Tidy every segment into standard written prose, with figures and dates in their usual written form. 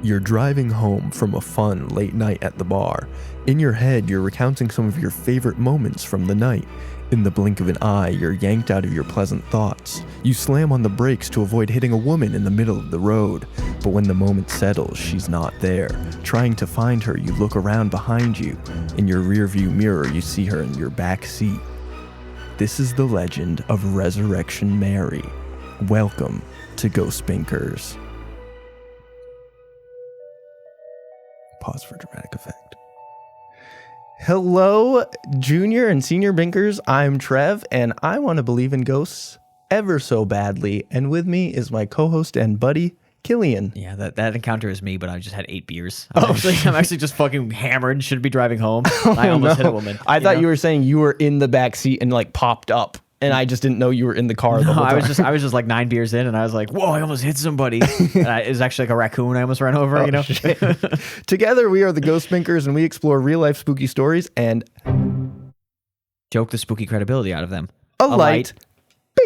You're driving home from a fun late night at the bar. In your head, you're recounting some of your favorite moments from the night. In the blink of an eye, you're yanked out of your pleasant thoughts. You slam on the brakes to avoid hitting a woman in the middle of the road. But when the moment settles, she's not there. Trying to find her, you look around behind you. In your rearview mirror, you see her in your back seat. This is the legend of Resurrection Mary. Welcome to Ghost Binkers. Pause for dramatic effect. Hello, junior and senior Binkers. I'm Trev, and I want to believe in ghosts ever so badly. And with me is my co-host and buddy, Killian. Yeah, that encounter is me, but I just had 8 beers. I'm actually just fucking hammered. Should be driving home. I almost hit a woman. I thought you were saying you were in the back seat and like popped up. And I just didn't know you were in the car. The whole time. I was just like 9 beers in, and I was like, "Whoa! I almost hit somebody." It was actually like a raccoon I almost ran over. Shit. Together, we are the Ghost Binkers, and we explore real life spooky stories and joke the spooky credibility out of them. A light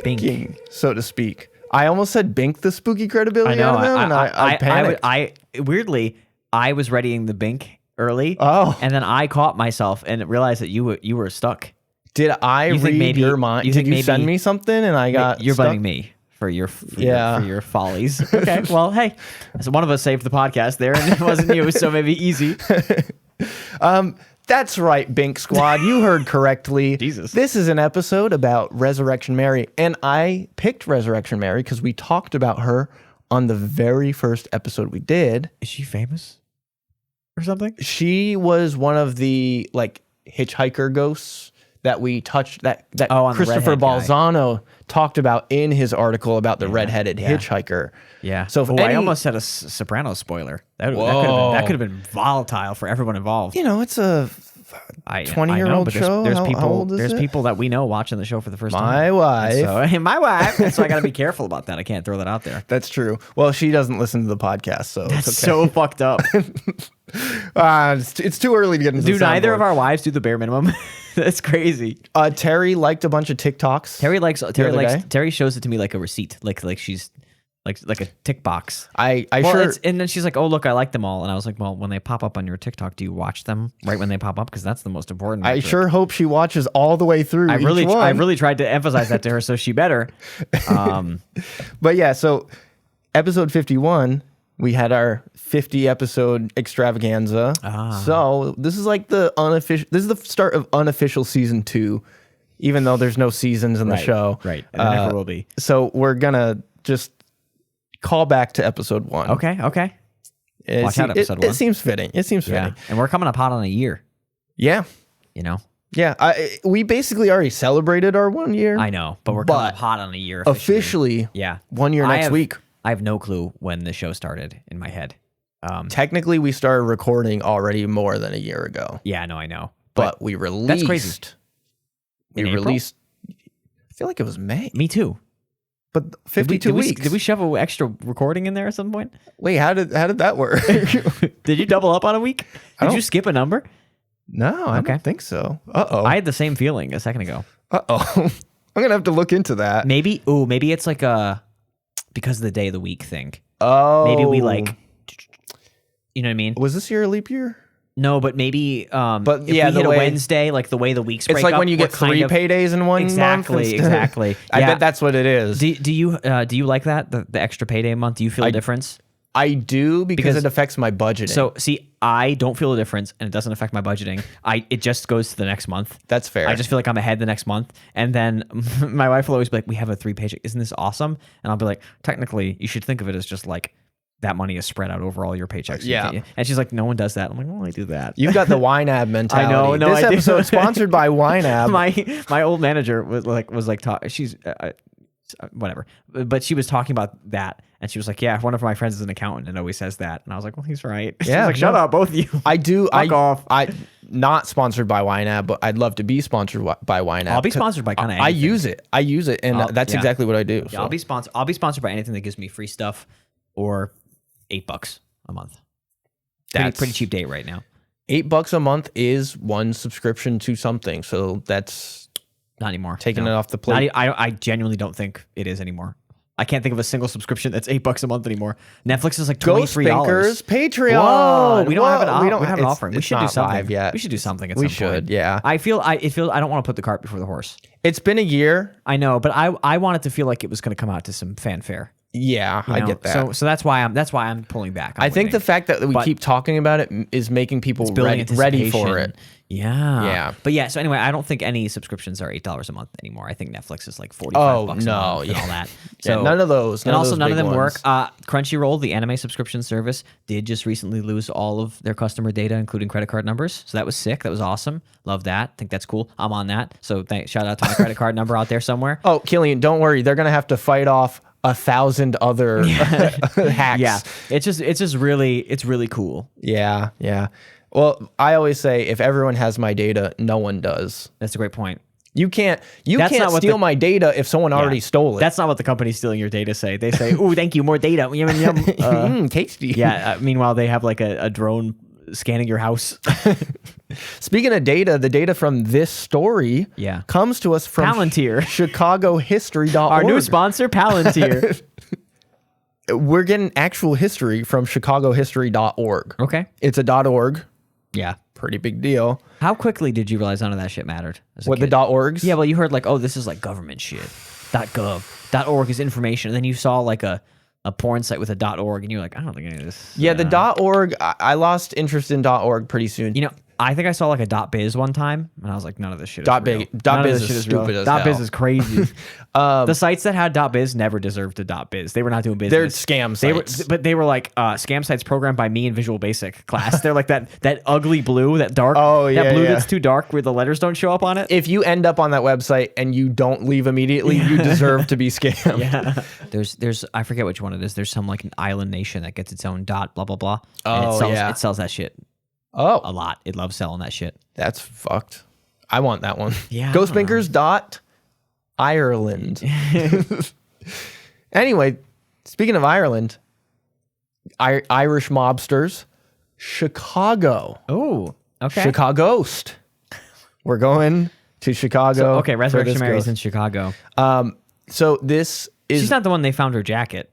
binking, so to speak. I almost said bink the spooky credibility out of them, and I panicked. Weirdly, I was readying the bink early. And then I caught myself and realized that you were stuck. Did I read your mind? Did you send me something and I got You're stuck? blaming me for your follies. Okay, well, hey, so one of us saved the podcast there, and it wasn't you, so maybe easy. That's right, Bink Squad. You heard correctly. Jesus. This is an episode about Resurrection Mary, and I picked Resurrection Mary because we talked about her on the very first episode we did. Is she famous or something? She was one of the like hitchhiker ghosts that we touched that Christopher Balzano talked about in his article about the redheaded hitchhiker. Yeah. So I almost said a Sopranos spoiler. That could have been volatile for everyone involved. You know, it's a 20-year-old show. There's people that we know watching the show for the first time. My wife. My wife. So I got to be careful about that. I can't throw that out there. That's true. Well, she doesn't listen to the podcast, so that's it's okay. so fucked up. It's too early to get into. Do neither of our wives do the bare minimum? That's crazy. Terry liked a bunch of TikToks. Terry shows it to me like a receipt, like she's like a tick box. And then she's like, "Oh, look, I like them all." And I was like, "Well, when they pop up on your TikTok, do you watch them right when they pop up? Because that's the most important metric." I sure hope she watches all the way through. I really tried to emphasize that to her, so she better. But yeah, so episode 51, we had our 50 episode extravaganza. So this is like the start of unofficial season 2, even though there's no seasons in the show. Right, and there never will be. So we're gonna just call back to episode 1. Okay. Watch out, episode 1. It seems fitting. Yeah. And we're coming up hot on a year. Yeah. You know? Yeah. We basically already celebrated our 1 year. I know, but we're coming up hot on a year officially. Yeah. 1 year next week. I have no clue when the show started in my head. Technically, we started recording already more than a year ago. Yeah, I know. But we released. That's crazy. We released. I feel like it was May. Me too. But 52 weeks. Did we shove an extra recording in there at some point? Wait, how did that work? Did you double up on a week? Did you skip a number? No, I don't think so. Uh-oh. I had the same feeling a second ago. Uh-oh. I'm going to have to look into that. Maybe it's like a because of the day of the week thing. Oh. Maybe we like, you know what I mean? Was this year a leap year? No, but maybe if we hit a Wednesday, like the way the weeks break up. It's like when you get 3 paydays in one month. Exactly. I bet that's what it is. Do you like that, the extra payday month? Do you feel a difference? I do because it affects my budgeting. So see, I don't feel a difference, and it doesn't affect my budgeting. It just goes to the next month. That's fair. I just feel like I'm ahead the next month, and then my wife will always be like, "We have a 3 paycheck. Isn't this awesome?" And I'll be like, "Technically, you should think of it as just like." That money is spread out over all your paychecks. Yeah. And she's like, no one does that. I'm like, well, I do that. You've got the YNAB mentality. I know. No, this episode is sponsored by YNAB. My old manager was like she's whatever. But she was talking about that. And she was like, yeah, one of my friends is an accountant and always says that. And I was like, well, he's right. Yeah. She's like, shut up, both of you. I do. Fuck off. I not sponsored by YNAB, but I'd love to be sponsored by YNAB. I'll be sponsored by kind of anything. I use it. And that's exactly what I do. Yeah, so. I'll be sponsored by anything that gives me free stuff or $8 a month. That's pretty cheap date right now. $8 a month is one subscription to something. So that's not anymore. Taking it off the plate. I genuinely don't think it is anymore. I can't think of a single subscription that's $8 a month anymore. Netflix is like Ghost $23. Binkers, Patreon. Whoa, we don't have an it's- offering. We it's should do not something. live yet. We should do something at We some point. should, yeah. I don't want to put the cart before the horse. It's been a year. I know, but I want it to feel like it was going to come out to some fanfare. Yeah, you I know? get that. So that's why I'm pulling back. I think the fact that we keep talking about it is making people ready for it. Yeah. Yeah. But yeah, so anyway, I don't think any subscriptions are $8 a month anymore. I think Netflix is like $45 a month and all that. Yeah, none of those. None of them work. Crunchyroll, the anime subscription service, did just recently lose all of their customer data, including credit card numbers. So that was sick. That was awesome. Love that. Think that's cool. I'm on that. So shout out to my credit card number out there somewhere. Oh, Killian, don't worry. They're going to have to fight off 1,000 other hacks. Yeah. It's really cool. Yeah, yeah. Well, I always say if everyone has my data, no one does. That's a great point. You can't steal my data if someone already stole it. That's not what the companies stealing your data say. They say, "Ooh, thank you, more data." Yum, yum. Tasty. Yeah. Meanwhile, they have like a drone scanning your house. Speaking of data, the data from this story comes to us from Palantir. ChicagoHistory.org. Our new sponsor, Palantir. We're getting actual history from ChicagoHistory.org. Okay. It's a .org. Yeah. Pretty big deal. How quickly did you realize none of that shit mattered? What, the .orgs? Yeah, well, you heard like, oh, this is like government shit. .gov. .org is information. And then you saw like a porn site with a .org, and you're like, I don't think any of this. Yeah, the .org, I lost interest in .org pretty soon. You know, I think I saw like a .biz one time, and I was like, none of this shit is real. .biz is stupid as hell. .biz is crazy. The sites that had .biz never deserved a .biz. They were not doing business. They're scam sites. But they were like scam sites programmed by me in Visual Basic class. They're like that ugly blue, that dark, that blue that's too dark where the letters don't show up on it. If you end up on that website and you don't leave immediately, you deserve to be scammed. Yeah. There's I forget which one it is. There's some like an island nation that gets its own blah blah blah. It sells that shit. Oh, a lot. It loves selling that shit. That's fucked. I want that one. Yeah. Ghost Binkers Ireland. Anyway, speaking of Ireland, Irish mobsters, Chicago. Oh, okay. Chicagost. We're going to Chicago. So, Resurrection Mary's in Chicago. So this is. She's not the one they found her jacket.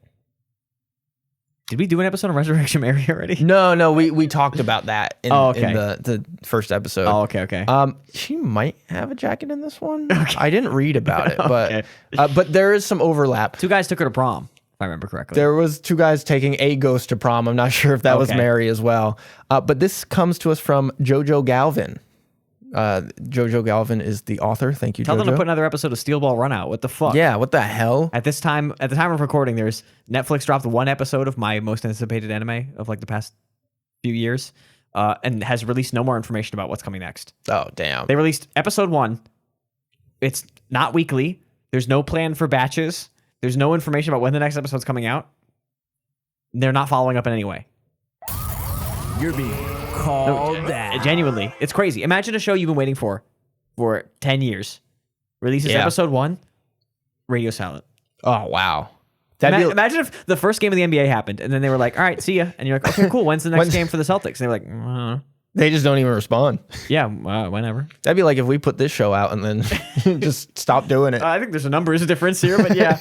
Did we do an episode on Resurrection Mary already? No, we talked about that in the first episode. Oh, okay. She might have a jacket in this one. Okay. I didn't read about it, but there is some overlap. 2 guys took her to prom, if I remember correctly. There was 2 guys taking a ghost to prom. I'm not sure if that was Mary as well. But this comes to us from Jojo Galvin. Jojo Galvin is the author. Thank you, Tell Jojo. them to put another episode of Steel Ball Run out. What the fuck? Yeah, what the hell? At the time of recording, there's Netflix dropped 1 episode of my most anticipated anime of like the past few years, and has released no more information about what's coming next. Oh, damn. They released episode 1. It's not weekly. There's no plan for batches. There's no information about when the next episode's coming out. They're not following up in any way. You're being called that. Genuinely, it's crazy. Imagine a show you've been waiting for 10 years. Releases episode 1, radio silent. Oh, wow. Imagine if the first game of the NBA happened, and then they were like, all right, see ya. And you're like, okay, cool. When's the next game for the Celtics? And they were like, They just don't even respond. Yeah, whenever. That'd be like if we put this show out and then just stop doing it. I think there's a numbers difference here, but yeah.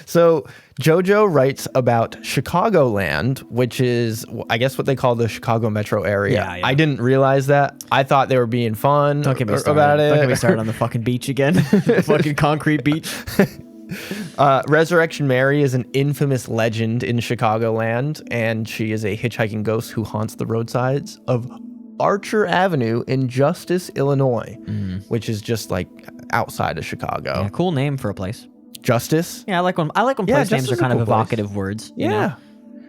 So JoJo writes about Chicagoland, which is, I guess, what they call the Chicago metro area. Yeah. I didn't realize that. I thought they were being fun Don't get me started. about it. Don't get me started on the fucking beach again. Fucking concrete beach. Resurrection Mary is an infamous legend in Chicagoland, and she is a hitchhiking ghost who haunts the roadsides of Archer Avenue in Justice, Illinois, which is just like outside of Chicago. Yeah, cool name for a place. Justice? Yeah, I like when place names are kind of evocative words. You know?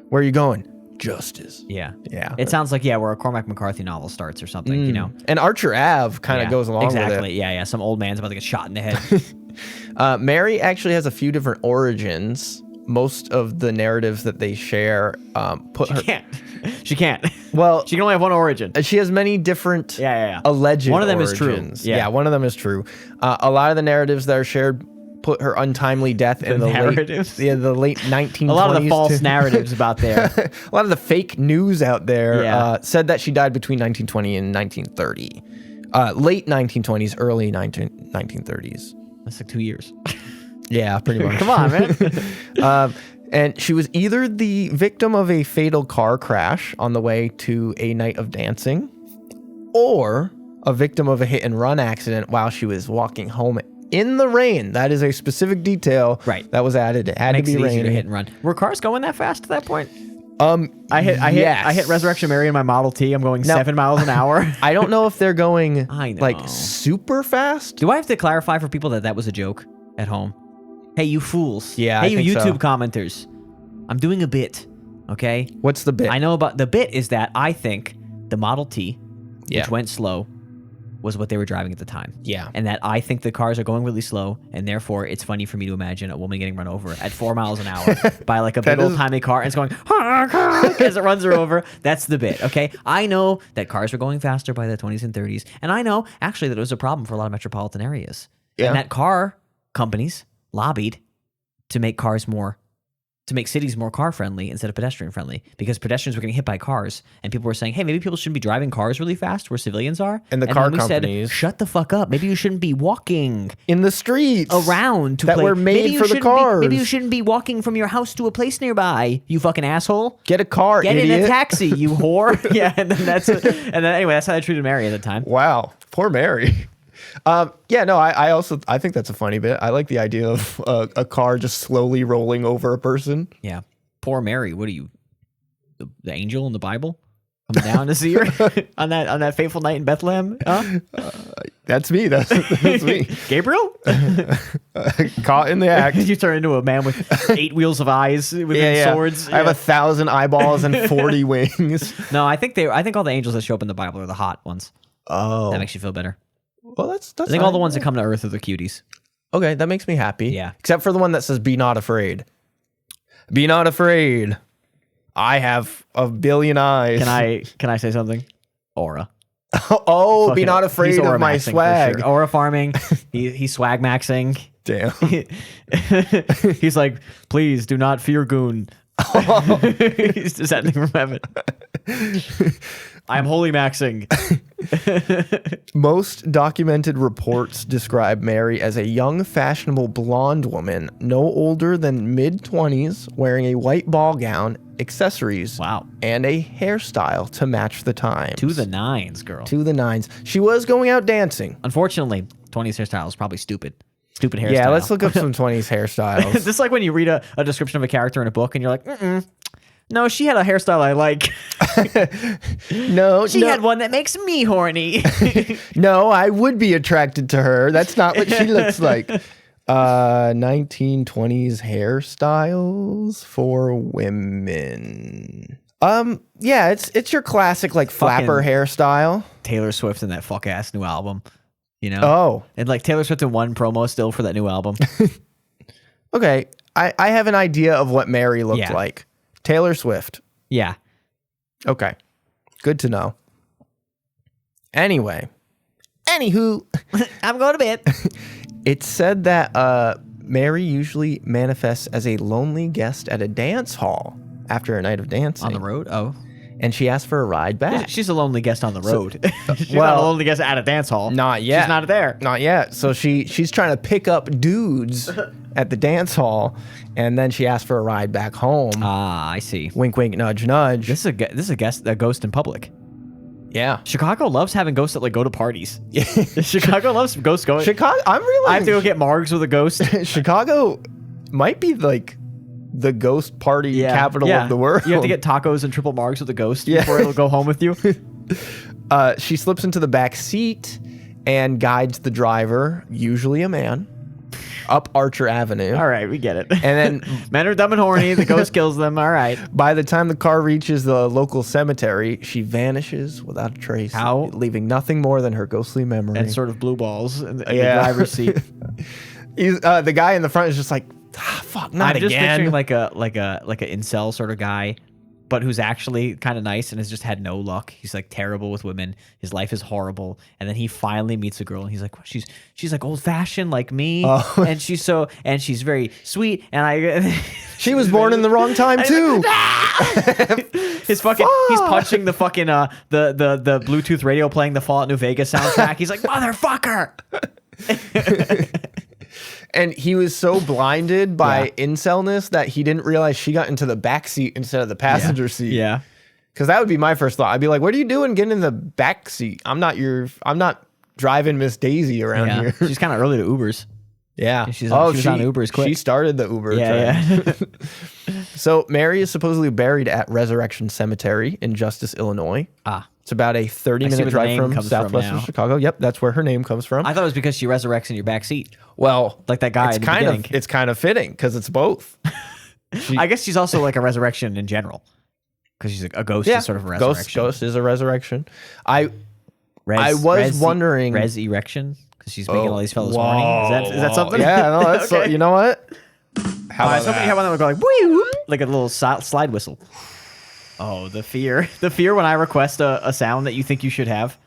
Where are you going? Justice. Yeah. Yeah. It sounds like, where a Cormac McCarthy novel starts or something, you know? And Archer Ave kind of goes along with it. Exactly. Yeah. Some old man's about to get shot in the head. Mary actually has a few different origins. Most of the narratives that they share She can't. Well, she can only have one origin. She has many different alleged One of them origins. is true. Yeah, one of them is true. A lot of the narratives that are shared put her untimely death in the narratives? late 1920s. A lot of the false narratives about there. A lot of the fake news out there said that she died between 1920 and 1930. Late 1920s, early 1930s. That's like 2 years. Yeah, pretty much. Come on, man. And she was either the victim of a fatal car crash on the way to a night of dancing, or a victim of a hit and run accident while she was walking home in the rain. That is a specific detail that was added. It had Makes to be it easier to raining. hit and run. Were cars going that fast at that point? I hit Resurrection Mary in my Model T. I'm going 7 miles an hour. I don't know if they're going I know. like super fast. Do I have to clarify for people that that was a joke at home? Hey, you fools. Yeah, Hey, I you think YouTube so. commenters. I'm doing a bit, okay? What's the bit? I know about the bit is that I think the Model T, Yeah. which went slow, was what they were driving at the time. Yeah. And that I think the cars are going really slow, and therefore it's funny for me to imagine a woman getting run over at 4 miles an hour by like a big old timey car, and it's going as it runs her over. That's the bit, okay? I know that cars were going faster by the 20s and 30s, and I know actually that it was a problem for a lot of metropolitan areas. Yeah. And that car companies lobbied to make cars more, to make cities more car friendly instead of pedestrian friendly, because pedestrians were getting hit by cars, and people were saying, hey, maybe people shouldn't be driving cars really fast where civilians are. And the car then we companies said, shut the fuck up. Maybe you shouldn't be walking in the streets around to that play. were made maybe you for the shouldn't be- cars. maybe you shouldn't be walking from your house to a place nearby, you fucking asshole. Get a car, Get idiot. in a taxi, you whore. Yeah, and then anyway, that's how they treated Mary at the time. Wow, poor Mary. Yeah, no, I think that's a funny bit. I like the idea of a car just slowly rolling over a person. Yeah. Poor Mary. What are you, the angel in the Bible? Coming down to see her on that fateful night in Bethlehem? Huh? That's me. That's me. Gabriel? Caught in the act. You turn into a man with 8 wheels of eyes with swords. I have 1,000 eyeballs and 40 wings. No, I think all the angels that show up in the Bible are the hot ones. Oh, That makes you feel better. well, that's. I think all the ones that come to Earth are the cuties. Okay, that makes me happy. Yeah. Except for the one that says, "Be not afraid." Be not afraid. I have a billion eyes. Can I say something? Aura. Oh, be Fucking- not he's afraid aura of my maxing for swag. sure. Aura farming. He's swag maxing. Damn. He's like, please do not fear goon. He's descending from heaven. I am holy maxing. Most documented reports describe Mary as a young, fashionable blonde woman, no older than mid-20s, wearing a white ball gown, accessories, Wow. and a hairstyle to match the times. To the nines, girl. To the nines. She was going out dancing. Unfortunately, 20s hairstyle is probably stupid. Stupid hairstyle. Yeah, let's look up some 20s hairstyles. This is like when you read a description of a character in a book and you're like, no, she had a hairstyle I like. No, She had one that makes me horny. no, I would be attracted to her. That's not what she looks like. 1920s hairstyles for women. Yeah, it's your classic like flapper hairstyle. Taylor Swift in that fuck ass new album. You know? Oh, And like Taylor Swift in one promo still for that new album. okay. I have an idea of what Mary looked Yeah. like. Taylor Swift. Yeah. Okay. Good to know. Anyway. Anywho, I'm going to bed. it's said that Mary usually manifests as a lonely guest at a dance hall after a night of dancing. On the road? Oh. And she asks for a ride back. She's a lonely guest on the road. She's not well, a lonely guest at a dance hall. Not yet. She's not there. Not yet. So she's trying to pick up dudes at the dance hall, and then she asks for a ride back home. Ah, I see. Wink, wink, nudge, nudge. This is a ghost in public. Yeah. Chicago loves having ghosts that like go to parties. Chicago loves ghosts going. Chicago. I'm realizing I have to go get margs with a ghost. Chicago might be like the ghost party capital of the world. You have to get tacos and triple margs with a ghost Yeah. before it'll go home with you. She slips into the back seat and guides the driver, usually a man, up Archer Avenue. All right, we get it. And then Men are dumb and horny. The ghost kills them. All right. by the time the car reaches the local cemetery, she vanishes without a trace, How? leaving nothing more than her ghostly memory. And sort of blue balls in the Yeah. driver's seat. He's, the guy in the front is just like, fuck, not I'm just again. picturing like a incel sort of guy, but who's actually kind of nice and has just had no luck. He's like terrible with women. His life is horrible. And then he finally meets a girl and he's like, well, she's like old fashioned like me. Oh. And she's very sweet. And She was born in the wrong time too. he's punching the fucking the Bluetooth radio playing the Fallout New Vegas soundtrack. He's like, motherfucker. And he was so blinded by incelness that he didn't realize she got into the back seat instead of the passenger seat. Yeah. Because that would be my first thought. I'd be like, what are you doing getting in the back seat? I'm not driving Miss Daisy around here. She's kind of early to Ubers. Yeah. She was on Ubers quick. She started the Uber. Yeah. So Mary is supposedly buried at Resurrection Cemetery in Justice, Illinois. It's about a 30-minute drive from southwestern Chicago. Yep, that's where her name comes from. I thought it was because she resurrects in your back seat. Well, like that guy it's kind of fitting because it's both. I guess she's also like a resurrection in general because she's a ghost is sort of a resurrection. Ghost is a resurrection. I was wondering... Res erection? Because she's making all these fellas horny. Is that something? Yeah, no, that's okay. You know what? How about somebody had one that would go like, woo, like a little slide whistle. Oh, the fear. The fear when I request a sound that you think you should have.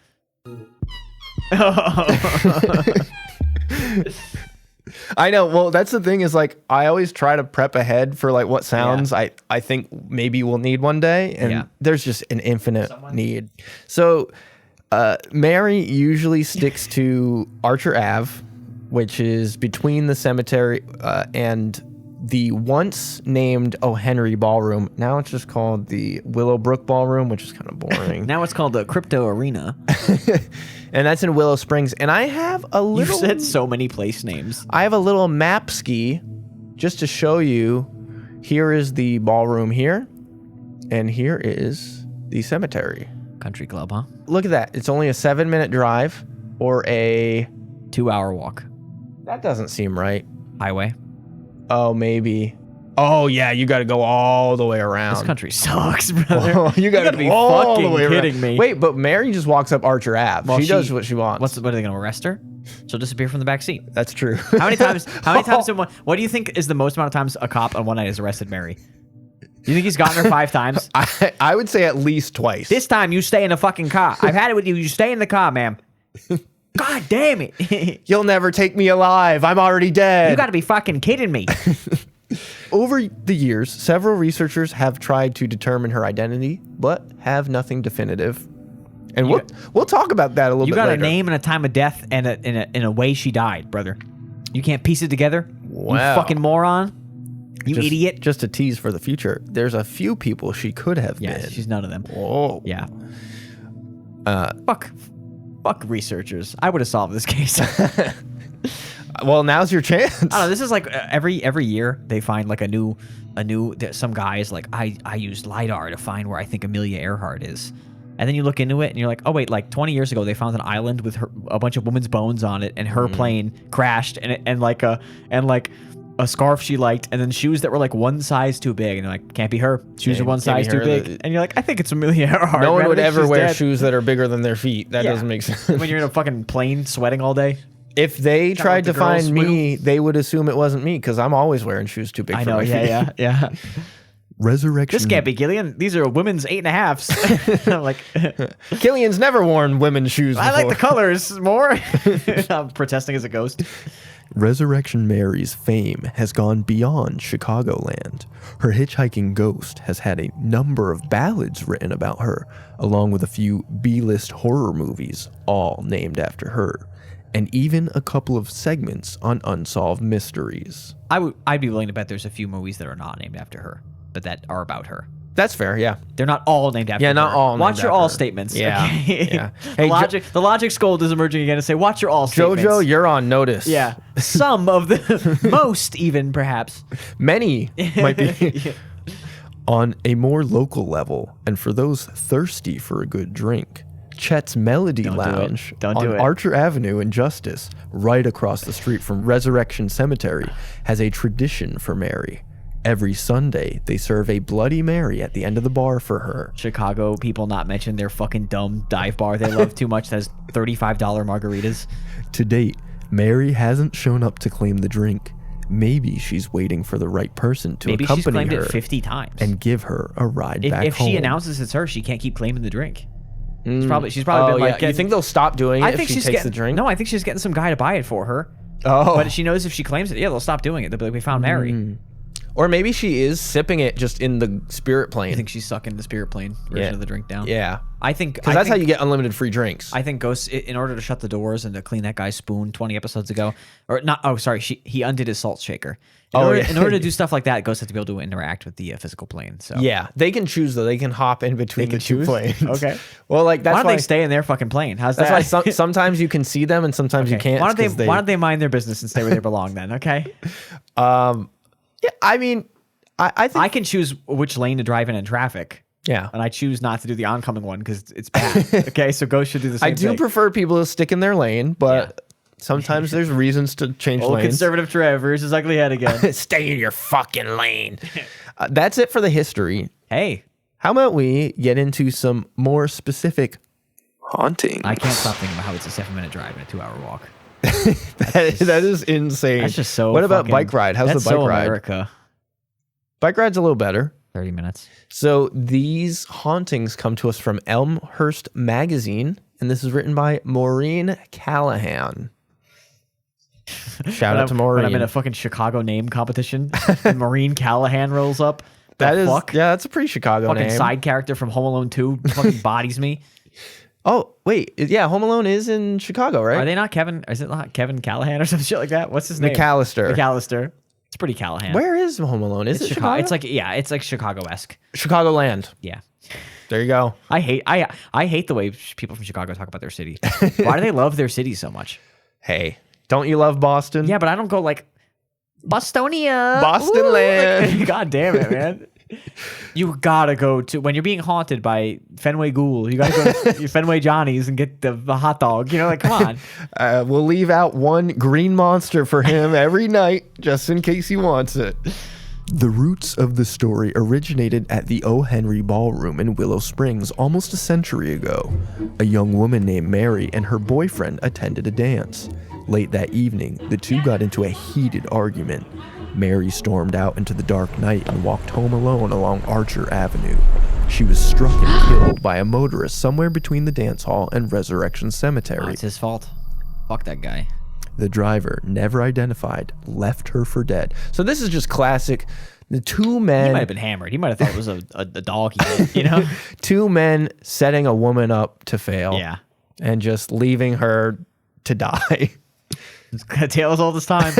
I know. Well, that's the thing is like I always try to prep ahead for like what sounds I think maybe we'll need one day. And there's just an infinite need. So Mary usually sticks to Archer Ave, which is between the cemetery and the once named O'Henry Ballroom. Now it's just called the Willowbrook Ballroom, which is kind of boring. Now it's called the Crypto Arena. And that's in Willow Springs. And I have a little... You've said so many place names. I have a little map ski just to show you. Here is the ballroom here. And here is the cemetery. Country club, huh? Look at that. It's only a 7-minute drive or a 2-hour walk. That doesn't seem right. Highway. Oh, maybe. Oh, yeah. You got to go all the way around. This country sucks, brother. Oh, you got to be fucking kidding me. Wait, but Mary just walks up Archer Ave. Well, she does what she wants. What are they going to arrest her? She'll disappear from the back seat. That's true. How many times? What do you think is the most amount of times a cop on one night has arrested Mary? You think he's gotten her 5 times? I would say at least twice. This time you stay in the fucking car. I've had it with you. You stay in the car, ma'am. God damn it. You'll never take me alive. I'm already dead. You got to be fucking kidding me. Over the years, several researchers have tried to determine her identity, but have nothing definitive. And we'll talk about that a little bit later. You got a name and a time of death and in a way she died, brother. You can't piece it together? Wow. You fucking moron. You idiot. Just a tease for the future. There's a few people she could have been. Yes, she's none of them. Whoa. Yeah. Fuck researchers. I would have solved this case. Well, now's your chance. I don't know, this is like every year they find like a new some guy is like I used LiDAR to find where I think Amelia Earhart is. And then you look into it and you're like, oh wait, like 20 years ago they found an island with a bunch of women's bones on it and her plane crashed and like a scarf she liked and then shoes that were like one size too big and they're like, can't be her. Shoes are one size too big. And you're like, I think it's Amelia Earhart. No one would ever wear shoes that are bigger than their feet. That doesn't make sense. When you're in a fucking plane sweating all day. If they tried to find me, they would assume it wasn't me because I'm always wearing shoes too big for my feet. Yeah. Resurrection. This can't be Gillian. These are women's 8.5s. I'm like, Killian's never worn women's shoes before. I like the colors more. I'm protesting as a ghost. Resurrection Mary's fame has gone beyond Chicagoland. Her hitchhiking ghost has had a number of ballads written about her, along with a few B-list horror movies, all named after her, and even a couple of segments on unsolved mysteries. I'd be willing to bet there's a few movies that are not named after her, but that are about her. That's fair, yeah. They're not all named after her. Yeah, not all named Watch your after all her. statements. Yeah. Okay? Yeah. The logic scold is emerging again to say, watch your all statements. Jojo, you're on notice. Yeah. Some of the, most even, perhaps. Many might be. On a more local level, and for those thirsty for a good drink, Chet's Melody Lounge on Archer Avenue in Justice, right across the street from Resurrection Cemetery, has a tradition for Mary. Every Sunday, they serve a Bloody Mary at the end of the bar for her. Chicago people not mention their fucking dumb dive bar they love too much that has $35 margaritas. To date, Mary hasn't shown up to claim the drink. Maybe she's waiting for the right person to accompany her. Maybe she's claimed it 50 times. And give her a ride back home. If she announces it's her, she can't keep claiming the drink. She's probably been like... You think they'll stop doing it if she takes the drink? No, I think she's getting some guy to buy it for her. Oh. But she knows if she claims it, they'll stop doing it. They'll be like, we found Mary. Or maybe she is sipping it just in the spirit plane. I think she's sucking the spirit plane version of the drink down. Yeah. I think Because that's how you get unlimited free drinks. I think Ghost, in order to shut the doors and to clean that guy's spoon 20 episodes ago, or not, oh, sorry, he undid his salt shaker. In order to do stuff like that, Ghost has to be able to interact with the physical plane. So Yeah, they can choose though. They can hop in between the two planes. Okay. Well, like that's why don't why they stay in their fucking plane? How's that? that's why sometimes you can see them and sometimes you can't. Why don't they mind their business and stay where they belong then? Okay. Yeah, I mean, I think I can choose which lane to drive in traffic. yeah. And I choose not to do the oncoming one because it's bad. Okay, so Ghost should do the same I do thing. prefer people to stick in their lane, but sometimes there's reasons to change Old lanes. conservative Trev rears his ugly head again. Stay in your fucking lane. That's it for the history. Hey, How about we get into some more specific hauntings? I can't stop thinking about how it's a 7-minute drive and a 2-hour walk. that is insane. That's just so. What about fucking- bike ride? How's that's the bike so ride? America. Bike ride's a little better. 30 minutes. So these hauntings come to us from Elmhurst Magazine, and this is written by Maureen Callahan. Shout out to Maureen. When I'm in a fucking Chicago name competition, and Maureen Callahan rolls up. Fuck? Yeah, that's a pretty Chicago Fucking name. side character from Home Alone 2 fucking bodies me. Oh, wait. Yeah, Home Alone is in Chicago, right? Are they not Kevin? Is it not Kevin Callahan or some shit like that? What's his name? McAllister. McAllister. It's pretty Callahan. Where is Home Alone? Is it Chicago? It's like it's like Chicago-esque. Chicagoland. Yeah. There you go. I hate the way people from Chicago talk about their city. Why do they love their city so much? Hey, don't you love Boston? Yeah, but I don't go like Bostonia. Boston Ooh, land. like, God damn it, man. You gotta go to when you're being haunted by Fenway Ghoul. You gotta go to your Fenway Johnny's and get the hot dog. You know, like come on. We'll leave out one green monster for him every night, just in case he wants it. The roots of the story originated at the O. Henry Ballroom in Willow Springs almost a century ago. A young woman named Mary and her boyfriend attended a dance. Late that evening, the two got into a heated argument. Mary stormed out into the dark night and walked home alone along Archer Avenue. She was struck and killed by a motorist somewhere between the dance hall and Resurrection Cemetery. It's his fault. Fuck that guy. The driver, never identified, left her for dead. So this is just classic. The two men... He might have been hammered. He might have thought it was a dog he hit, you know? Two men setting a woman up to fail. Yeah. And just leaving her to die. It's got tails all this time.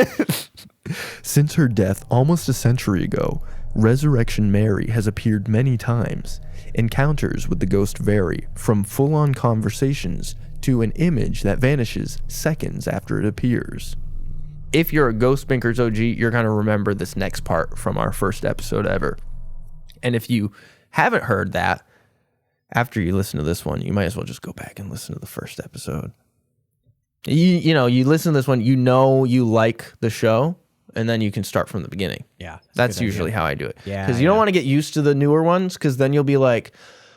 Since her death almost a century ago, Resurrection Mary has appeared many times. Encounters with the ghost vary from full-on conversations to an image that vanishes seconds after it appears. If you're a Ghost Binkers OG, you're going to remember this next part from our first episode ever. And if you haven't heard that, after you listen to this one, you might as well just go back and listen to the first episode. You listen to this one, you like the show, and then you can start from the beginning. Yeah. That's usually how I do it. Yeah, Because you don't want to get used to the newer ones, because then you'll be like,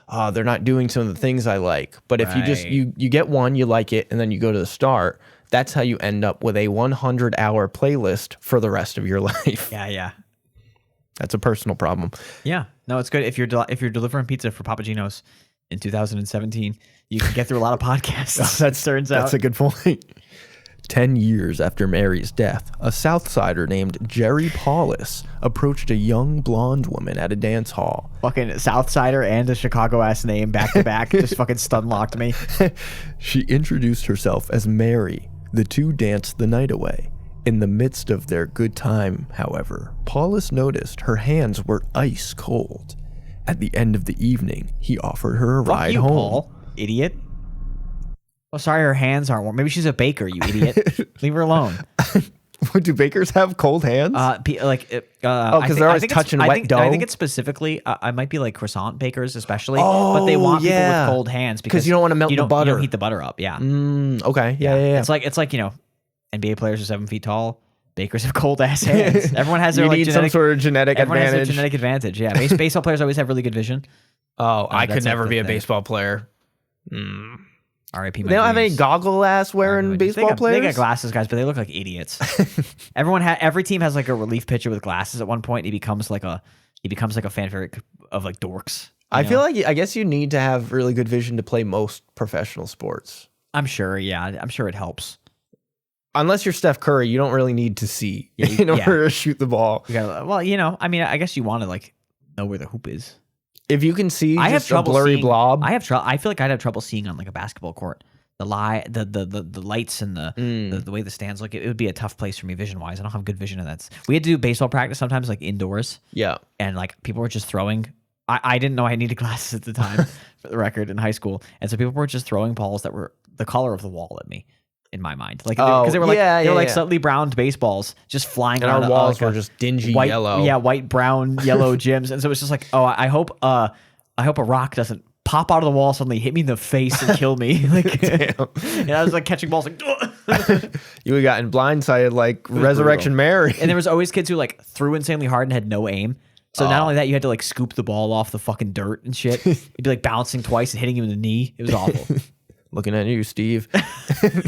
oh, they're not doing some of the things I like. But if you just, you get one, you like it, and then you go to the start, that's how you end up with a 100-hour playlist for the rest of your life. Yeah. That's a personal problem. Yeah. No, it's good. If you're delivering pizza for Papa Gino's in 2017, you can get through a lot of podcasts. That's a good point. 10 years after Mary's death, a Southsider named Jerry Paulus approached a young blonde woman at a dance hall. Fucking Southsider and a Chicago-ass name back to back just fucking stun-locked me. She introduced herself as Mary. The two danced the night away. In the midst of their good time, however, Paulus noticed her hands were ice cold. At the end of the evening, he offered her a ride home. Paul, idiot. Oh, sorry, her hands aren't warm. Maybe she's a baker, you idiot. Leave her alone. Do bakers have cold hands? Because they're always touching wet dough? I think it's specifically, I might be like croissant bakers especially, but they want people with cold hands because you don't want to melt the butter. You don't heat the butter up, yeah. Okay, yeah. It's like NBA players are 7 feet tall. Bakers have cold ass hands. Everyone has their some sort of genetic everyone advantage. Has their genetic advantage. Yeah, baseball players always have really good vision. Oh, I could that's never like be the a thing. baseball player. R.I.P. They don't have any goggle ass wearing baseball players. They got glasses, guys, but they look like idiots. Every team has like a relief pitcher with glasses at one point. He becomes like a fan favorite of like dorks. I feel like I guess you need to have really good vision to play most professional sports. I'm sure. Yeah, I'm sure it helps. unless you're Steph Curry, you don't really need to see in order to shoot the ball. You gotta, well, you know, I mean, I guess you want to like know where the hoop is. If you can see I have just a trouble blurry seeing, blob. I feel like I'd have trouble seeing on like a basketball court. The lights and the way the stands look, it would be a tough place for me vision wise. I don't have good vision in that. We had to do baseball practice sometimes like indoors. Yeah. And like people were just throwing. I didn't know I needed glasses at the time for the record in high school. And so people were just throwing balls that were the color of the wall at me in my mind. Like, because they were like, slightly browned baseballs just flying and around. our walls were just dingy white, yellow. Yeah, white, brown, yellow gyms. And so it's just like, oh, I hope a rock doesn't pop out of the wall suddenly, hit me in the face and kill me. Like, and I was like catching balls like, you had gotten blindsided like Resurrection Mary. And there was always kids who like threw insanely hard and had no aim. So not only that, you had to like scoop the ball off the fucking dirt and shit. You'd be like bouncing twice and hitting him in the knee. It was awful. Looking at you, Steve.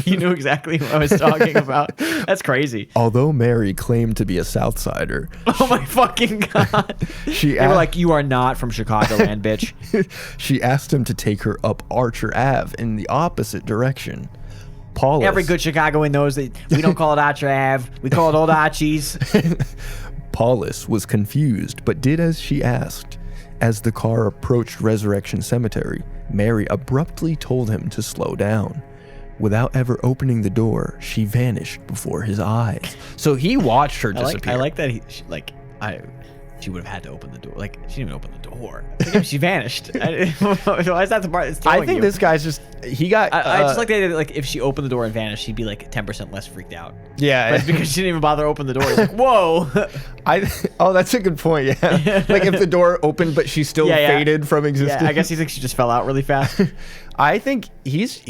You knew exactly what I was talking about. That's crazy. Although Mary claimed to be a Southsider. Oh my fucking God. They were like, you are not from Chicagoland, bitch. She asked him to take her up Archer Ave in the opposite direction. Paulus. Every good Chicagoan knows that we don't call it Archer Ave. We call it Old Archie's. Paulus was confused, but did as she asked. As the car approached Resurrection Cemetery, Mary abruptly told him to slow down. Without ever opening the door, she vanished before his eyes. So he watched her disappear. I like that she would have had to open the door. Like, she didn't even open the door. Like, she vanished. Why is that the part that's telling I think you? this guy's just, he got... I just like the idea that, like, if she opened the door and vanished, she'd be, like, 10% less freaked out. Yeah. But it's because she didn't even bother to open the door. It's like, whoa. Oh, that's a good point, yeah. Like, if the door opened, but she still faded from existence. Yeah, I guess he thinks she just fell out really fast. I think he's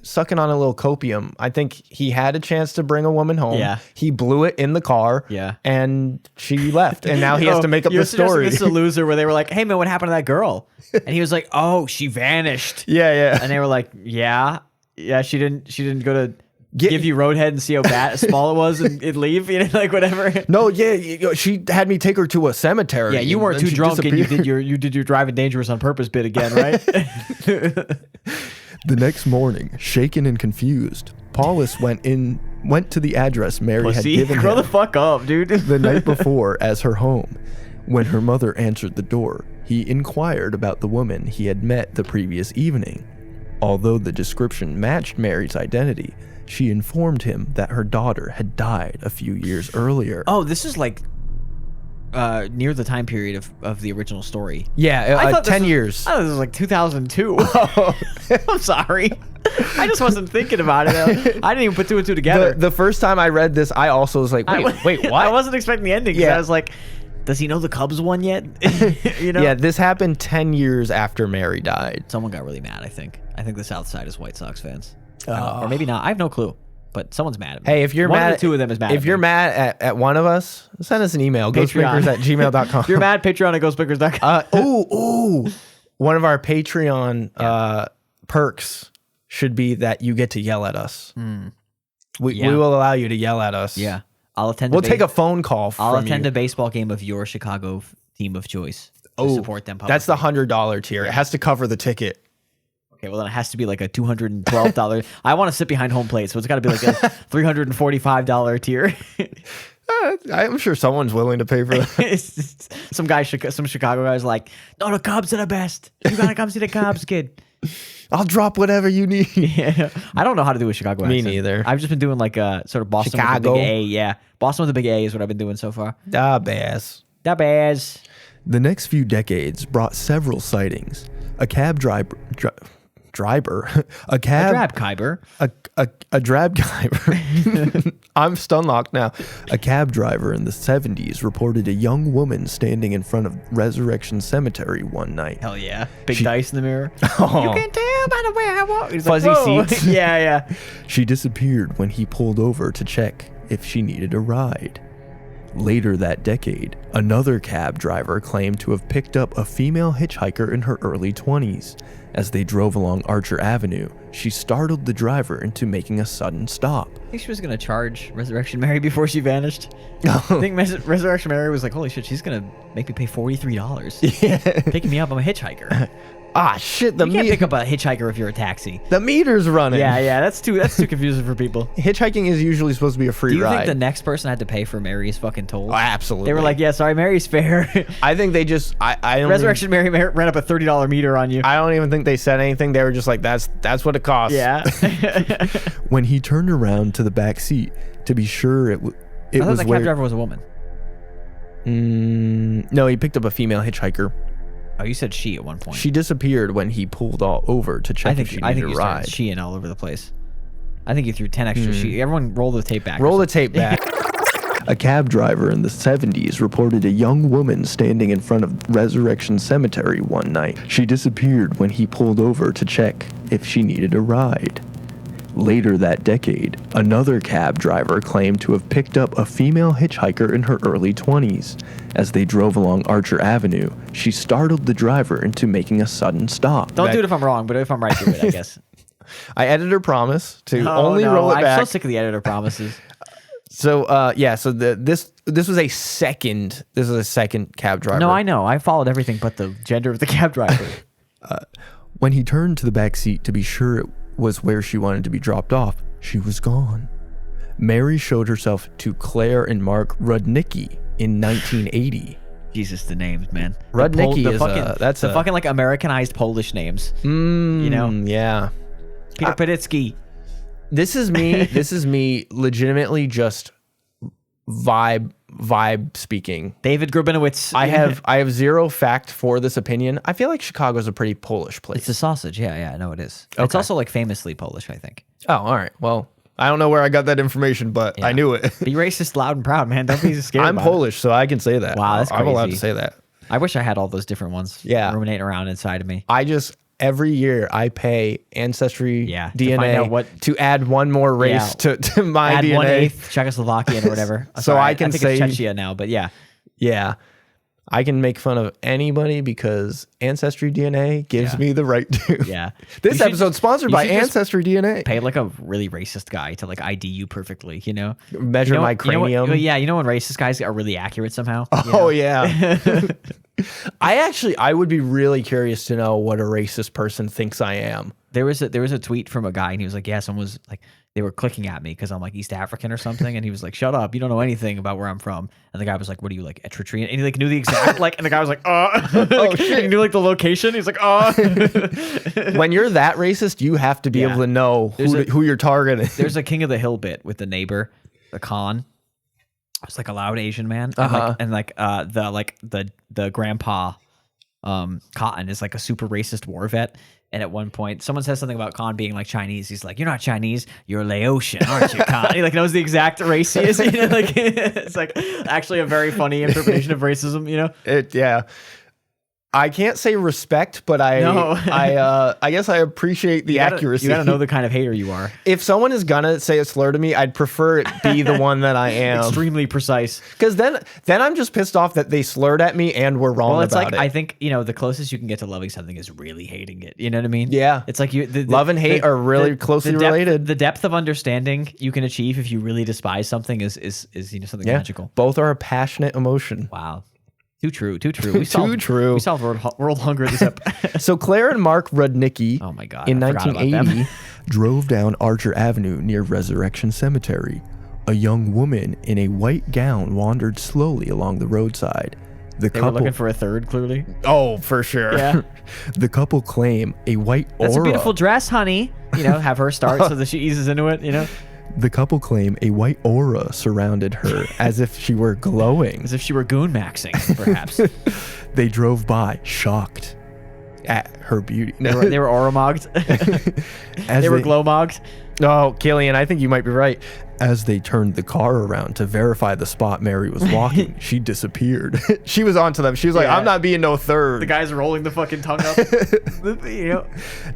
sucking on a little copium. I think he had a chance to bring a woman home. Yeah. He blew it in the car. Yeah. And she left. And now he has to make up the story. This is a loser where they were like, hey man, what happened to that girl? And he was like, oh, she vanished. Yeah. And they were like, yeah, she didn't go to give you Roadhead and see how small it was and leave, you know, like whatever. No, she had me take her to a cemetery. Yeah, you weren't too drunk and you did your driving dangerous on purpose bit again, right? The next morning, shaken and confused, Paulus went to the address Mary had given him. Grow the fuck up, dude. The night before as her home. When her mother answered the door, he inquired about the woman he had met the previous evening. Although the description matched Mary's identity, she informed him that her daughter had died a few years earlier. Oh, this is like near the time period of the original story. Yeah, 10 years. I thought this was like 2002. I'm sorry. I just wasn't thinking about it. I didn't even put two and two together. The first time I read this, I also was like, wait, what? I wasn't expecting the ending. Yeah. I was like, does he know the Cubs won yet? You know? Yeah, this happened 10 years after Mary died. Someone got really mad, I think. I think the South Side is White Sox fans. Or maybe not. I have no clue. But someone's mad at me. Hey, if you're one mad, of the two of them is mad. If you're mad at one of us, send us an email. ghostbinkers@gmail.com. If you're mad, Patreon at ghostbinkers.com. One of our Patreon perks should be that you get to yell at us. We will allow you to yell at us. Yeah, I'll attend. We'll take a phone call. I'll attend a baseball game of your Chicago team of choice. To support them. Publicly. That's the $100 tier. It has to cover the ticket. Okay, well then it has to be like a $212. I want to sit behind home plate, so it's got to be like a $345 tier. I'm sure someone's willing to pay for that. Some Chicago guy's like, no, the Cubs are the best. You gotta come see the Cubs, kid. I'll drop whatever you need. Yeah, I don't know how to do a Chicago accent. Me neither. I've just been doing like a sort of Boston Chicago. with a big A. Yeah, Boston with a big A is what I've been doing so far. Da Bears. Da Bears. The next few decades brought several sightings. A drab driver. I'm stunlocked now. A cab driver in the 70s reported a young woman standing in front of Resurrection Cemetery one night. Hell yeah. Big dice in the mirror. Oh. You can tell by the way I walk. He's Fuzzy like, seats. Yeah. She disappeared when he pulled over to check if she needed a ride. Later that decade, another cab driver claimed to have picked up a female hitchhiker in her early 20s. As they drove along Archer Avenue, she startled the driver into making a sudden stop. I think she was going to charge Resurrection Mary before she vanished. I think Resurrection Mary was like, holy shit, she's going to make me pay $43. Yeah. Picking me up, I'm a hitchhiker. Ah, shit. You can't pick up a hitchhiker if you're a taxi. The meter's running. Yeah, that's too confusing for people. Hitchhiking is usually supposed to be a free Do you ride. think the next person had to pay for Mary's fucking tolls? Oh, absolutely. They were like, yeah, sorry, Mary's fare. I think they just, I don't Resurrection Mary ran up a $30 meter on you. I don't even think they said anything. They were just like, that's what it costs. Yeah. When he turned around to the back seat to be sure it I was thought the where... cab driver was a woman. No, he picked up a female hitchhiker. Oh, you said she at one point. She disappeared when he pulled all over to check if she needed a you ride. started sheing all over the place. I think you threw 10 extra she. Everyone roll the tape back. Roll the tape back. A cab driver in the 70s reported a young woman standing in front of Resurrection Cemetery one night. She disappeared when he pulled over to check if she needed a ride. Later that decade, another cab driver claimed to have picked up a female hitchhiker in her early 20s. As they drove along Archer Avenue, she startled the driver into making a sudden stop. Don't do it if I'm wrong, but if I'm right, do it, I guess. I editor promise to No, only roll it I'm back. so sick of the editor promises. So this was a second cab driver. No, I know. I followed everything but the gender of the cab driver. When he turned to the back seat to be sure it was where she wanted to be dropped off, she was gone. Mary showed herself to Claire and Mark Rudnicki in 1980. Jesus, the names, man. Rudnicki the is fucking, fucking like Americanized Polish names. You know? Yeah. Peter Peditsky. This is me legitimately just vibe speaking. David Grabinowitz. I have zero fact for this opinion. I feel like Chicago's a pretty Polish place. It's a sausage. Yeah, I know it is. Okay. It's also like famously Polish, I think. Oh, all right. Well, I don't know where I got that information, but I knew it. Be racist loud and proud, man. Don't be scared. I'm Polish, so I can say that. Wow, that's I'm allowed to crazy. say that. I wish I had all those different ones. Yeah. Ruminating around inside of me. Every year I pay Ancestry to DNA find out to add one more race to my Add DNA. 1/8 Czechoslovakian or whatever. So Sorry, I can think say- it's Chechnya now, but yeah. Yeah. I can make fun of anybody because Ancestry DNA gives me the right to. Yeah. This You should episode's sponsored you by should just Ancestry DNA. Pay like a really racist guy to like ID you perfectly, you know? Measure my cranium. You know when racist guys are really accurate somehow? Oh, yeah. I would be really curious to know what a racist person thinks I am. There was a tweet from a guy and he was like, yeah, someone was like, they were clicking at me because I'm like East African or something. And he was like, shut up. You don't know anything about where I'm from. And the guy was like, what are you, like Eritrean? And he like knew the exact, like, and the guy was like, like, shit. he knew like the location. He's like, When you're that racist, you have to be able to know who you're targeting. There's a King of the Hill bit with the neighbor, the Khan. It's like a loud Asian man. And the grandpa, Cotton is like a super racist war vet. And at one point, someone says something about Khan being like Chinese. He's like, "You're not Chinese. You're Laotian, aren't you, Khan?" He like knows the exact race he is. You know, like it's like actually a very funny interpretation of racism. You know? Yeah. I can't say respect, but I guess I appreciate the accuracy. You gotta know the kind of hater you are. If someone is gonna say a slur to me, I'd prefer it be the one that I am. Extremely precise. Because then I'm just pissed off that they slurred at me and were wrong about it. I think, you know, the closest you can get to loving something is really hating it. You know what I mean? Yeah. It's like love and hate are really closely related. The depth of understanding you can achieve if you really despise something is you know, something magical. Both are a passionate emotion. Wow. Too true. We solved world hunger this episode. So Claire and Mark Rudnicki oh my God, in I forgot about 1980 drove down Archer Avenue near Resurrection Cemetery. A young woman in a white gown wandered slowly along the roadside. They were looking for a third, clearly. Oh, for sure. Yeah. The couple claim a white aura. That's a beautiful dress, honey. You know, have her start so that she eases into it, you know? The couple claim a white aura surrounded her as if she were glowing. As if she were goon maxing, perhaps. They drove by, shocked at her beauty. They were aura-mogged. They were glow-mogged. Oh, Killian, I think you might be right. As they turned the car around to verify the spot Mary was walking, she disappeared. She was onto them. She was like, I'm not being no third. The guy's rolling the fucking tongue up. You know?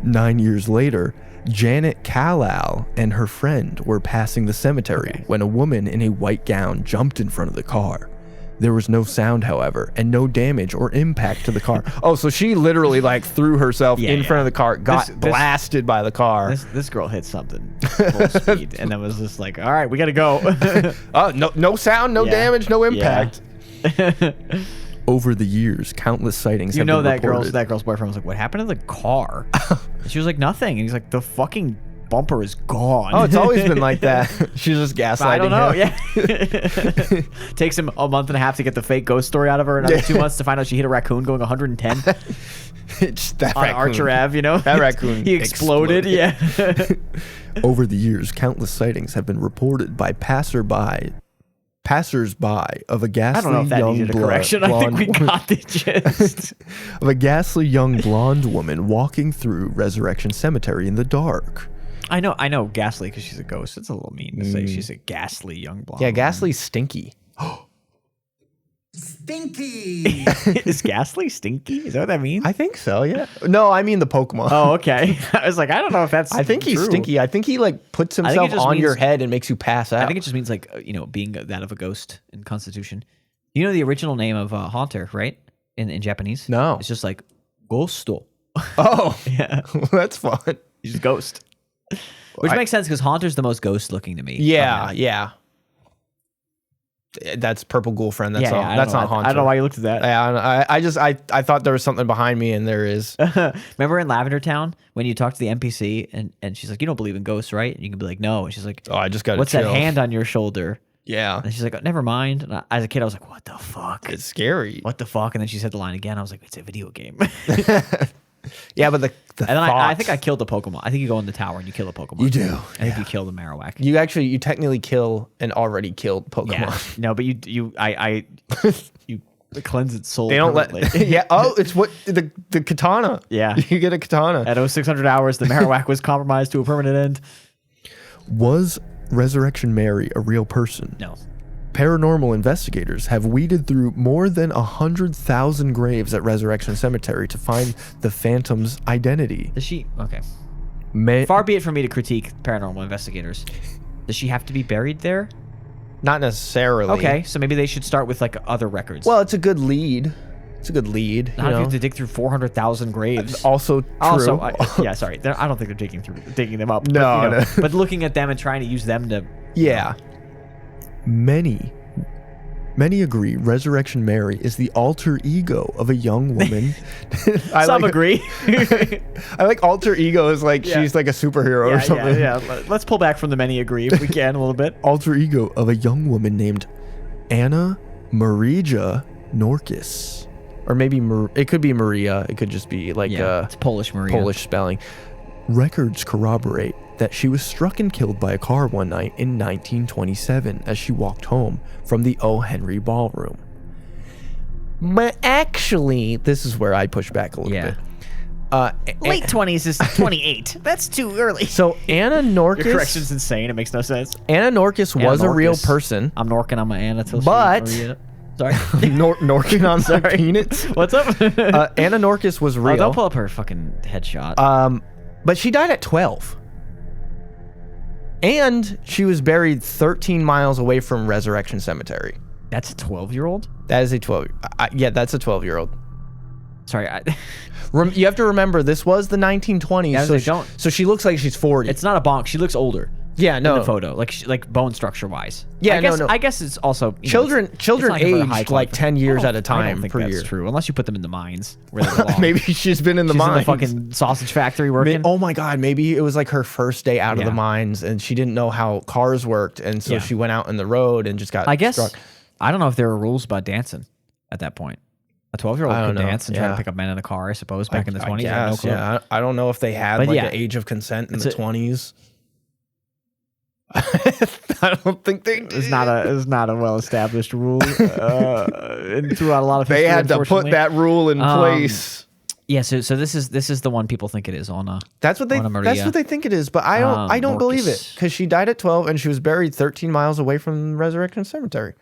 9 years later, Janet Callal and her friend were passing the cemetery when a woman in a white gown jumped in front of the car. There was no sound, however, and no damage or impact to the car. Oh, so she literally like threw herself in front of the car, got blasted by the car. This girl hit something full speed, and then was just like, all right, we got to go. No sound, no damage, no impact. Over the years, countless sightings have been reported. that girl's boyfriend was like, "What happened to the car?" And she was like, "Nothing." And he's like, "The fucking bumper is gone." Oh, it's always been like that. She's just gaslighting I don't know. him. Yeah. Takes him a month and a half to get the fake ghost story out of her. Another 2 months to find out she hit a raccoon going 110 It's that on raccoon. Archer Ave. You know, That raccoon he exploded. Yeah. Over the years, countless sightings have been reported by passersby of a ghastly I don't know if that young needed a correction. I think we got the gist. of a ghastly young blonde woman walking through Resurrection Cemetery in the dark. I know, ghastly because she's a ghost. It's a little mean to say she's a ghastly young blonde. Yeah, woman. ghastly's stinky. Stinky. Is ghastly stinky? Is that what that means? I think so, yeah. No, I mean the Pokemon. Oh, okay. I was like, I don't know if that's. I think he's true. stinky. I think he like puts think it himself just on your means- head and makes you pass out. I think it just means like being that of a ghost in Constitution. You know the original name of Haunter, right? In Japanese. No. It's just like Ghosto. Oh, Yeah, that's fun. he's just ghost. Which makes sense because Haunter's the most ghost looking to me. Yeah, yeah. That's Purple Ghoul Friend. That's all. That's not Haunter. I don't know why you looked at that. Yeah, I thought there was something behind me, and there is. Remember in Lavender Town when you talk to the NPC and she's like, "You don't believe in ghosts, right?" And you can be like, "No," and she's like, Oh, I just got. "What's that hand on your shoulder?" Yeah, And she's like, oh, "Never mind." And as a kid, I was like, "What the fuck? it's scary. What the fuck?" And then she said the line again. I was like, "It's a video game." Yeah, but the And then I thoughts- think I killed the Pokemon. I think you go in the tower and you kill a Pokemon. You do. I think you kill the Marowak. you technically kill an already killed Pokemon. Yeah. No, but you cleanse its soul. They don't let. permanently. Yeah. Oh, it's what the katana. Yeah. You get a katana. At 0600 hours, the Marowak was compromised to a permanent end. Was Resurrection Mary a real person? No. Paranormal investigators have weeded through more than 100,000 graves at Resurrection Cemetery to find the Phantom's identity. Does she? Okay. May, Far be it from me to critique paranormal investigators. Does she have to be buried there? not necessarily. Okay, so maybe they should start with like other records. Well, it's a good lead. It's a good lead. how do you have to dig through 400,000 graves? Also true. Also, yeah, sorry. I don't think they're digging them up. No, but, no. But looking at them and trying to use them to. Yeah. Many agree Resurrection Mary is the alter ego of a young woman. Some agree. I like alter ego is like Yeah. she's like a superhero or something. Yeah. Let's pull back from the many agree if we can a little bit. Alter ego of a young woman named Anna Norkus. Or maybe it could be Maria. It could just be like It's Polish Maria. Polish spelling. Records corroborate that she was struck and killed by a car one night in 1927 as she walked home from the O. Henry Ballroom. But actually, this is where I push back a little bit. Late 20s is 28. That's too early. So Anna Norkus. Your correction's insane. It makes no sense. Anna Norkus was a real person. I'm Norking on my Anna till But- Sorry. Norking on some peanuts. What's up? Anna Norkus was real. Oh, don't pull up her fucking headshot. But she died at 12. And she was buried 13 miles away from Resurrection Cemetery. That's a 12-year-old? That is a 12. Yeah, that's a 12-year-old. Sorry. You have to remember this was the 1920s. Yeah, so they she, don't- so she looks like she's 40. It's not a bonk. She looks older. Yeah, In no. the photo, like bone structure wise. Yeah, no. I guess it's also Children it's not like a very high aged like quality- 10 years at a I time don't think per that's year. true, unless you put them in the mines where they belong. Maybe she's been in the She's in mines. the fucking sausage factory working. Oh my God, maybe it was like her first day out of Yeah. the mines and she didn't know how cars worked. And so Yeah. she went out in the road and just got I guess struck. I don't know if there were rules about dancing at that point. A 12-year-old I could don't know. dance and try to Yeah. pick up men in a car, I suppose, back in the 20s. I I have no guess, clue. yeah. I don't know if they had But like yeah. the age of consent in It's the a- 20s. I don't think they did. It's not a well-established rule and throughout a lot of They history, had to put unfortunately. that rule in place. Yeah, so this is the one people think it is on That's what they Anna Maria. think it is, but I don't believe it Norkus. because she died at 12 and she was buried 13 miles away from Resurrection Cemetery.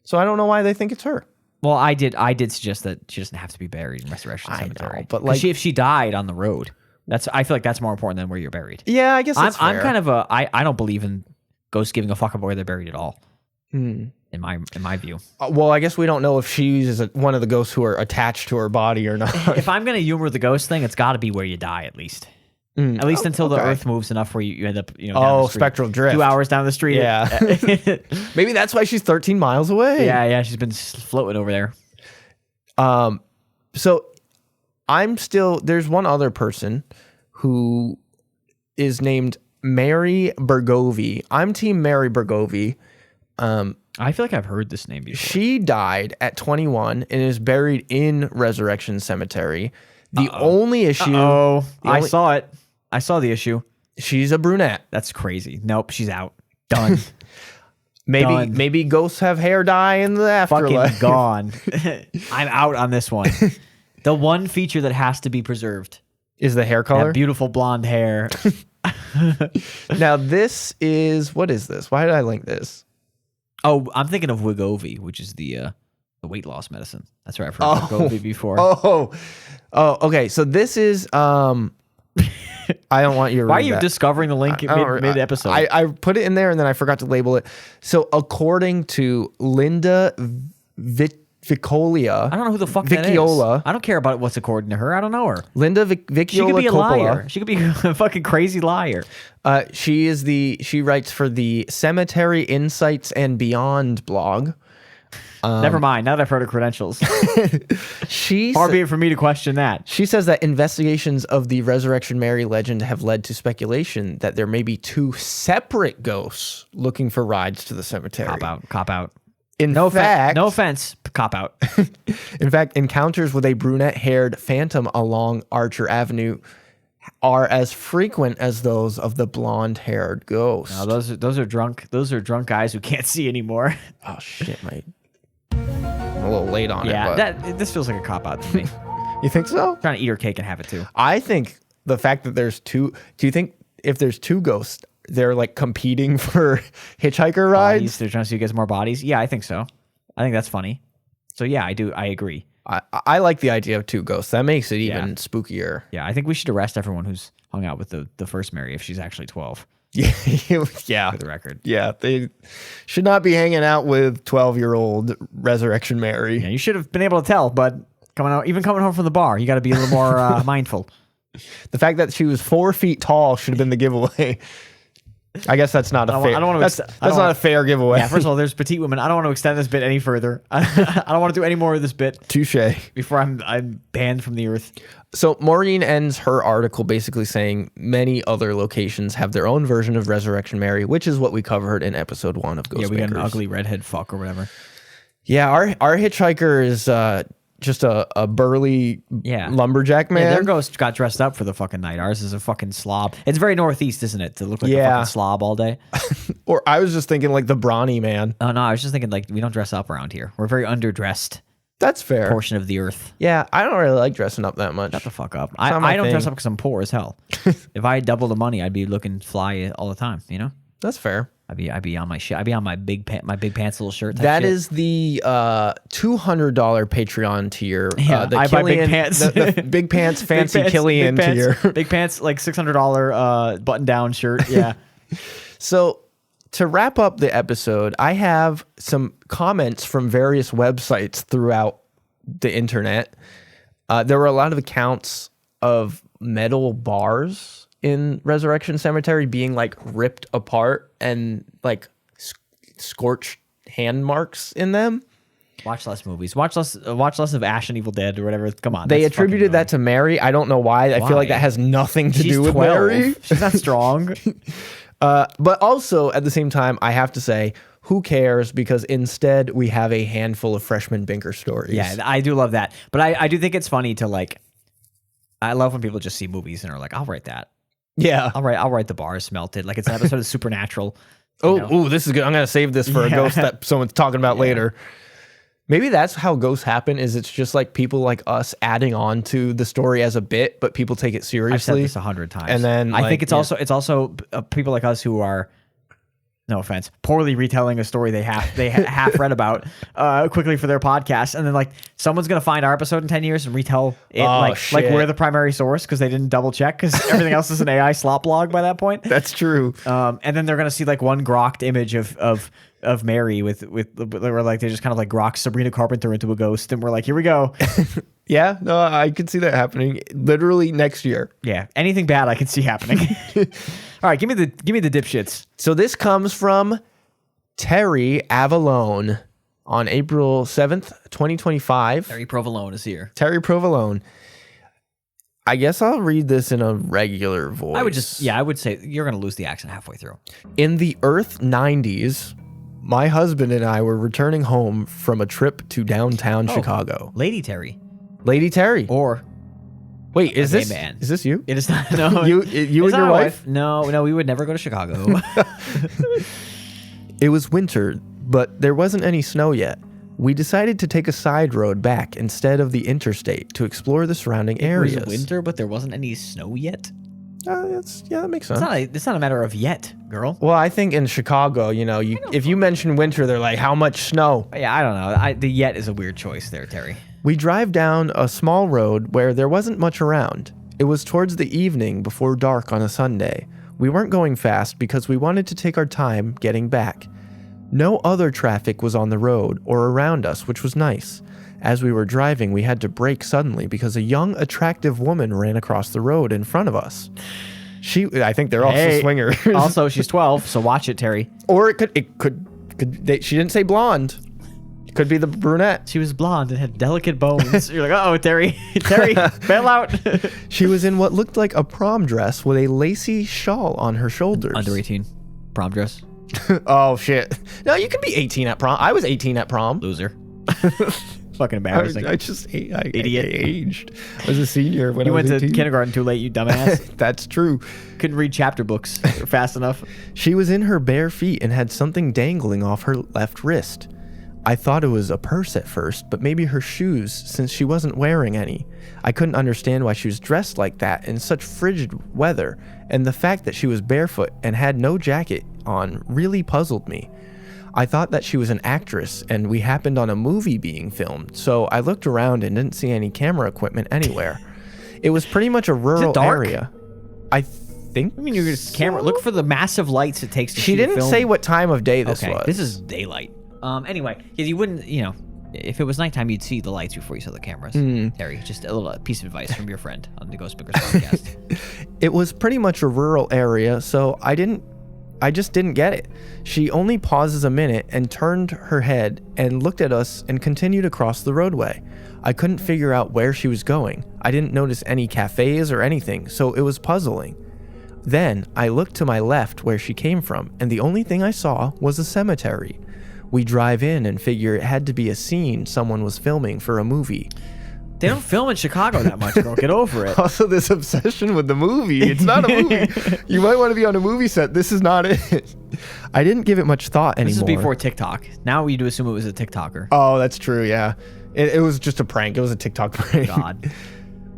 So I don't know why they think it's her. Well, I did suggest that she doesn't have to be buried in Resurrection I Cemetery. know, but 'Cause like- if she died on the road, I feel like that's more important than where you're buried. Yeah, I guess I'm that's fair. kind of I don't believe in ghosts giving a fuck about where they're buried at all. In my view. Well, I guess we don't know if she's one of the ghosts who are attached to her body or not. If I'm gonna humor the ghost thing, it's got to be where you die at least. At least until the okay. Earth moves enough where you end up down Oh, the street. spectral drift. 2 hours down the street. Yeah. Maybe that's why she's 13 miles away. yeah. She's been floating over there. So there's one other person who is named Mary Bergovi. I'm team Mary Bergovi. I feel like I've heard this name before. She died at 21 and is buried in Resurrection Cemetery. The only issue... I saw it. I saw the issue. She's a brunette. That's crazy. Nope, she's out. Done. Maybe ghosts have hair dye in the afterlife. Fucking gone. I'm out on this one. The one feature that has to be preserved Is the hair color? that beautiful blonde hair. Now this is... What is this? Why did I link this? Oh, I'm thinking of Wegovy, which is the weight loss medicine. That's where I've heard of Wegovy before. Oh, okay. So this is... I don't want you to Why are read you that. discovering the link mid-episode? I put it in there and then I forgot to label it. So according to Linda Viciola... I don't know who the fuck that is. I don't care about what's according to her. I don't know her. Linda Viciola She could be a Coppola. liar. She could be a fucking crazy liar. She writes for the Cemetery Insights and Beyond blog. Never mind. Now that I've heard her credentials. Far be it from me to question that. She says that investigations of the Resurrection Mary legend have led to speculation that there may be two separate ghosts looking for rides to the cemetery. Cop out. No offense, cop out. In fact, encounters with a brunette-haired phantom along Archer Avenue are as frequent as those of the blonde-haired ghost. No, those are drunk guys who can't see anymore. Oh shit, mate. I'm a little late on it. Yeah, But this feels like a cop out to me. you think so? Trying to eat her cake and have it too. I think the fact that there's two. Do you think if there's two ghosts, they're like competing for hitchhiker rides? Bodies, they're trying to see who gets more bodies. Yeah, I think so. I think that's funny. So yeah, I agree. I like the idea of two ghosts. That makes it even spookier. Yeah, I think we should arrest everyone who's hung out with the first Mary if she's actually 12. Yeah. For the record. Yeah, they should not be hanging out with 12-year-old Resurrection Mary. Yeah, you should have been able to tell, but coming home from the bar, you got to be a little more mindful. The fact that she was 4 feet tall should have been the giveaway. I guess that's not a fair. I don't want to. That's not a fair giveaway. Yeah. First of all, there's petite women. I don't want to extend this bit any further. I don't want to do any more of this bit. Touche. Before I'm banned from the earth. So Maureen ends her article basically saying many other locations have their own version of Resurrection Mary, which is what we covered in episode 1 of Ghost Binkers. Yeah, we got an ugly redhead fuck or whatever. Yeah, our hitchhiker is just a burly lumberjack man. Yeah, their ghost got dressed up for the fucking night. Ours is a fucking slob. It's very Northeast, isn't it? To look like a fucking slob all day. Or I was just thinking like the brawny man. Oh, no, I was just thinking like we don't dress up around here. We're very underdressed. That's fair. Portion of the earth. Yeah, I don't really like dressing up that much. Shut the fuck up. I don't dress up because I'm poor as hell. If I had double the money, I'd be looking fly all the time, you know? That's fair. I'd be on my shit. I'd be on my big pants little shirt. That is the $200 Patreon tier. Yeah, the I buy big pants. The big pants fancy Killian tier. Big pants, like $600 button down shirt. Yeah. So to wrap up the episode, I have some comments from various websites throughout the internet. There were a lot of accounts of metal bars in Resurrection Cemetery being like ripped apart and like scorched hand marks in them. Watch less movies. Watch less of Ash and Evil Dead or whatever. Come on. They attributed that to Mary. I don't know why. I feel like that has nothing to do with 12. Mary. She's not strong. But also at the same time, I have to say, who cares? Because instead we have a handful of freshman Binker stories. Yeah, I do love that. But I do think it's funny to like, I love when people just see movies and are like, I'll write that. Yeah. I'll write the bars melted. Like it's an episode of Supernatural. This is good. I'm going to save this for a ghost that someone's talking about later. Maybe that's how ghosts happen, is it's just like people like us adding on to the story as a bit, but people take it seriously. I've said this 100 times. And then I think it's also people like us who are, no offense, poorly retelling a story they half read about quickly for their podcast, and then like someone's gonna find our episode in 10 years and retell it like we're the primary source because they didn't double check because everything else is an AI slop log by that point. That's true. And then they're gonna see like one grokked image of Mary with where like they just kind of like grok Sabrina Carpenter into a ghost, and we're like, here we go. Yeah, no, I could see that happening literally next year. Yeah, anything bad I can see happening. All right, give me the dipshits. So this comes from Terry Avalone on April 7th, 2025. Terry Provolone is here. Terry Provolone. I guess I'll read this in a regular voice. I would say you're going to lose the accent halfway through. In the Earth 90s, my husband and I were returning home from a trip to downtown Chicago. Lady Terry. Lady Terry. Or wait, is gay this man. Is this you? It is not. No, you it's and not your my wife? No, we would never go to Chicago. It was winter, but there wasn't any snow yet. We decided to take a side road back instead of the interstate to explore the surrounding areas. It was winter, but there wasn't any snow yet. That makes sense. It's not a matter of yet, girl. Well, I think in Chicago, if you mention winter, they're like, how much snow? Yeah, I don't know. The yet is a weird choice there, Terry. We drive down a small road where there wasn't much around. It was towards the evening before dark on a Sunday. We weren't going fast because we wanted to take our time getting back. No other traffic was on the road or around us, which was nice. As we were driving, we had to brake suddenly because a young, attractive woman ran across the road in front of us. I think they're also swingers. Also, she's 12, so watch it, Terry. Or she didn't say blonde. It could be the brunette. She was blonde and had delicate bones. You're like, uh-oh, Terry, bail out. She was in what looked like a prom dress with a lacy shawl on her shoulders. Under 18, prom dress. Oh, shit. No, you can be 18 at prom. I was 18 at prom. Loser. Fucking embarrassing. I Idiot. aged. I was a senior when you I was 18. went to kindergarten too late, you dumbass. That's true. Couldn't read chapter books fast enough. She was in her bare feet and had something dangling off her left wrist. I thought it was a purse at first, but maybe her shoes, since she wasn't wearing any. I couldn't understand why she was dressed like that in such frigid weather, and the fact that she was barefoot and had no jacket on really puzzled me. I thought that she was an actress, and we happened on a movie being filmed, so I looked around and didn't see any camera equipment anywhere. It was pretty much a rural area. I think. I mean, you're just camera. Look for the massive lights it takes to She shoot a didn't film. say what time of day this Okay, was. this is daylight. Anyway, because you wouldn't, if it was nighttime, you'd see the lights before you saw the cameras. Terry, just a little piece of advice from your friend on the Ghost Binkers podcast. It was pretty much a rural area, so I just didn't get it. She only pauses a minute and turned her head and looked at us and continued across the roadway. I couldn't figure out where she was going. I didn't notice any cafes or anything, so it was puzzling. Then I looked to my left where she came from, and the only thing I saw was a cemetery. We drive in and figure it had to be a scene someone was filming for a movie. They don't film in Chicago that much, girl. Get over it. Also, this obsession with the movie. It's not a movie. You might want to be on a movie set. This is not it. I didn't give it much thought anymore. This is before TikTok. Now we do assume it was a TikToker. Oh, that's true, yeah. It was just a prank. It was a TikTok prank. God.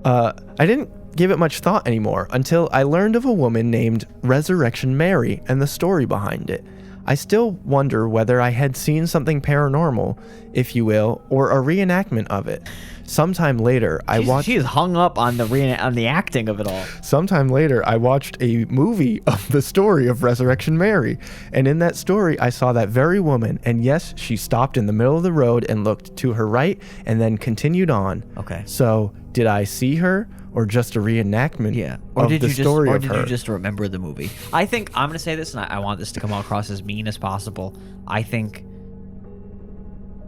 I didn't give it much thought anymore until I learned of a woman named Resurrection Mary and the story behind it. I still wonder whether I had seen something paranormal, if you will, or a reenactment of it. Sometime later, I watched. She is hung up on the acting of it all. Sometime later, I watched a movie of the story of Resurrection Mary, and in that story, I saw that very woman. And yes, she stopped in the middle of the road and looked to her right, and then continued on. Okay. So, did I see her, or just a reenactment? Yeah. Of the story of her? Or did you just remember the movie? I think I'm going to say this, and I want this to come across as mean as possible. I think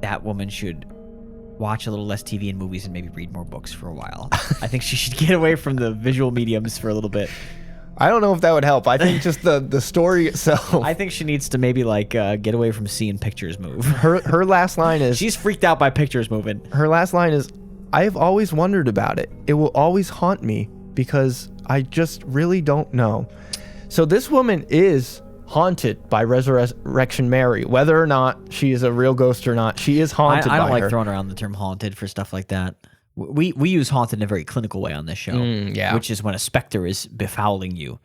that woman should watch a little less TV and movies and maybe read more books for a while. I think she should get away from the visual mediums for a little bit. I don't know if that would help. I think just the story itself. I think she needs to maybe get away from seeing pictures move. Her last line is. She's freaked out by pictures moving. Her last line is, "I have always wondered about it. It will always haunt me because I just really don't know." So this woman is haunted by Resurrection Mary, whether or not she is a real ghost or not. She is haunted by her. I don't like throwing around the term haunted for stuff like that. We use haunted in a very clinical way on this show, yeah. Which is when a specter is befouling you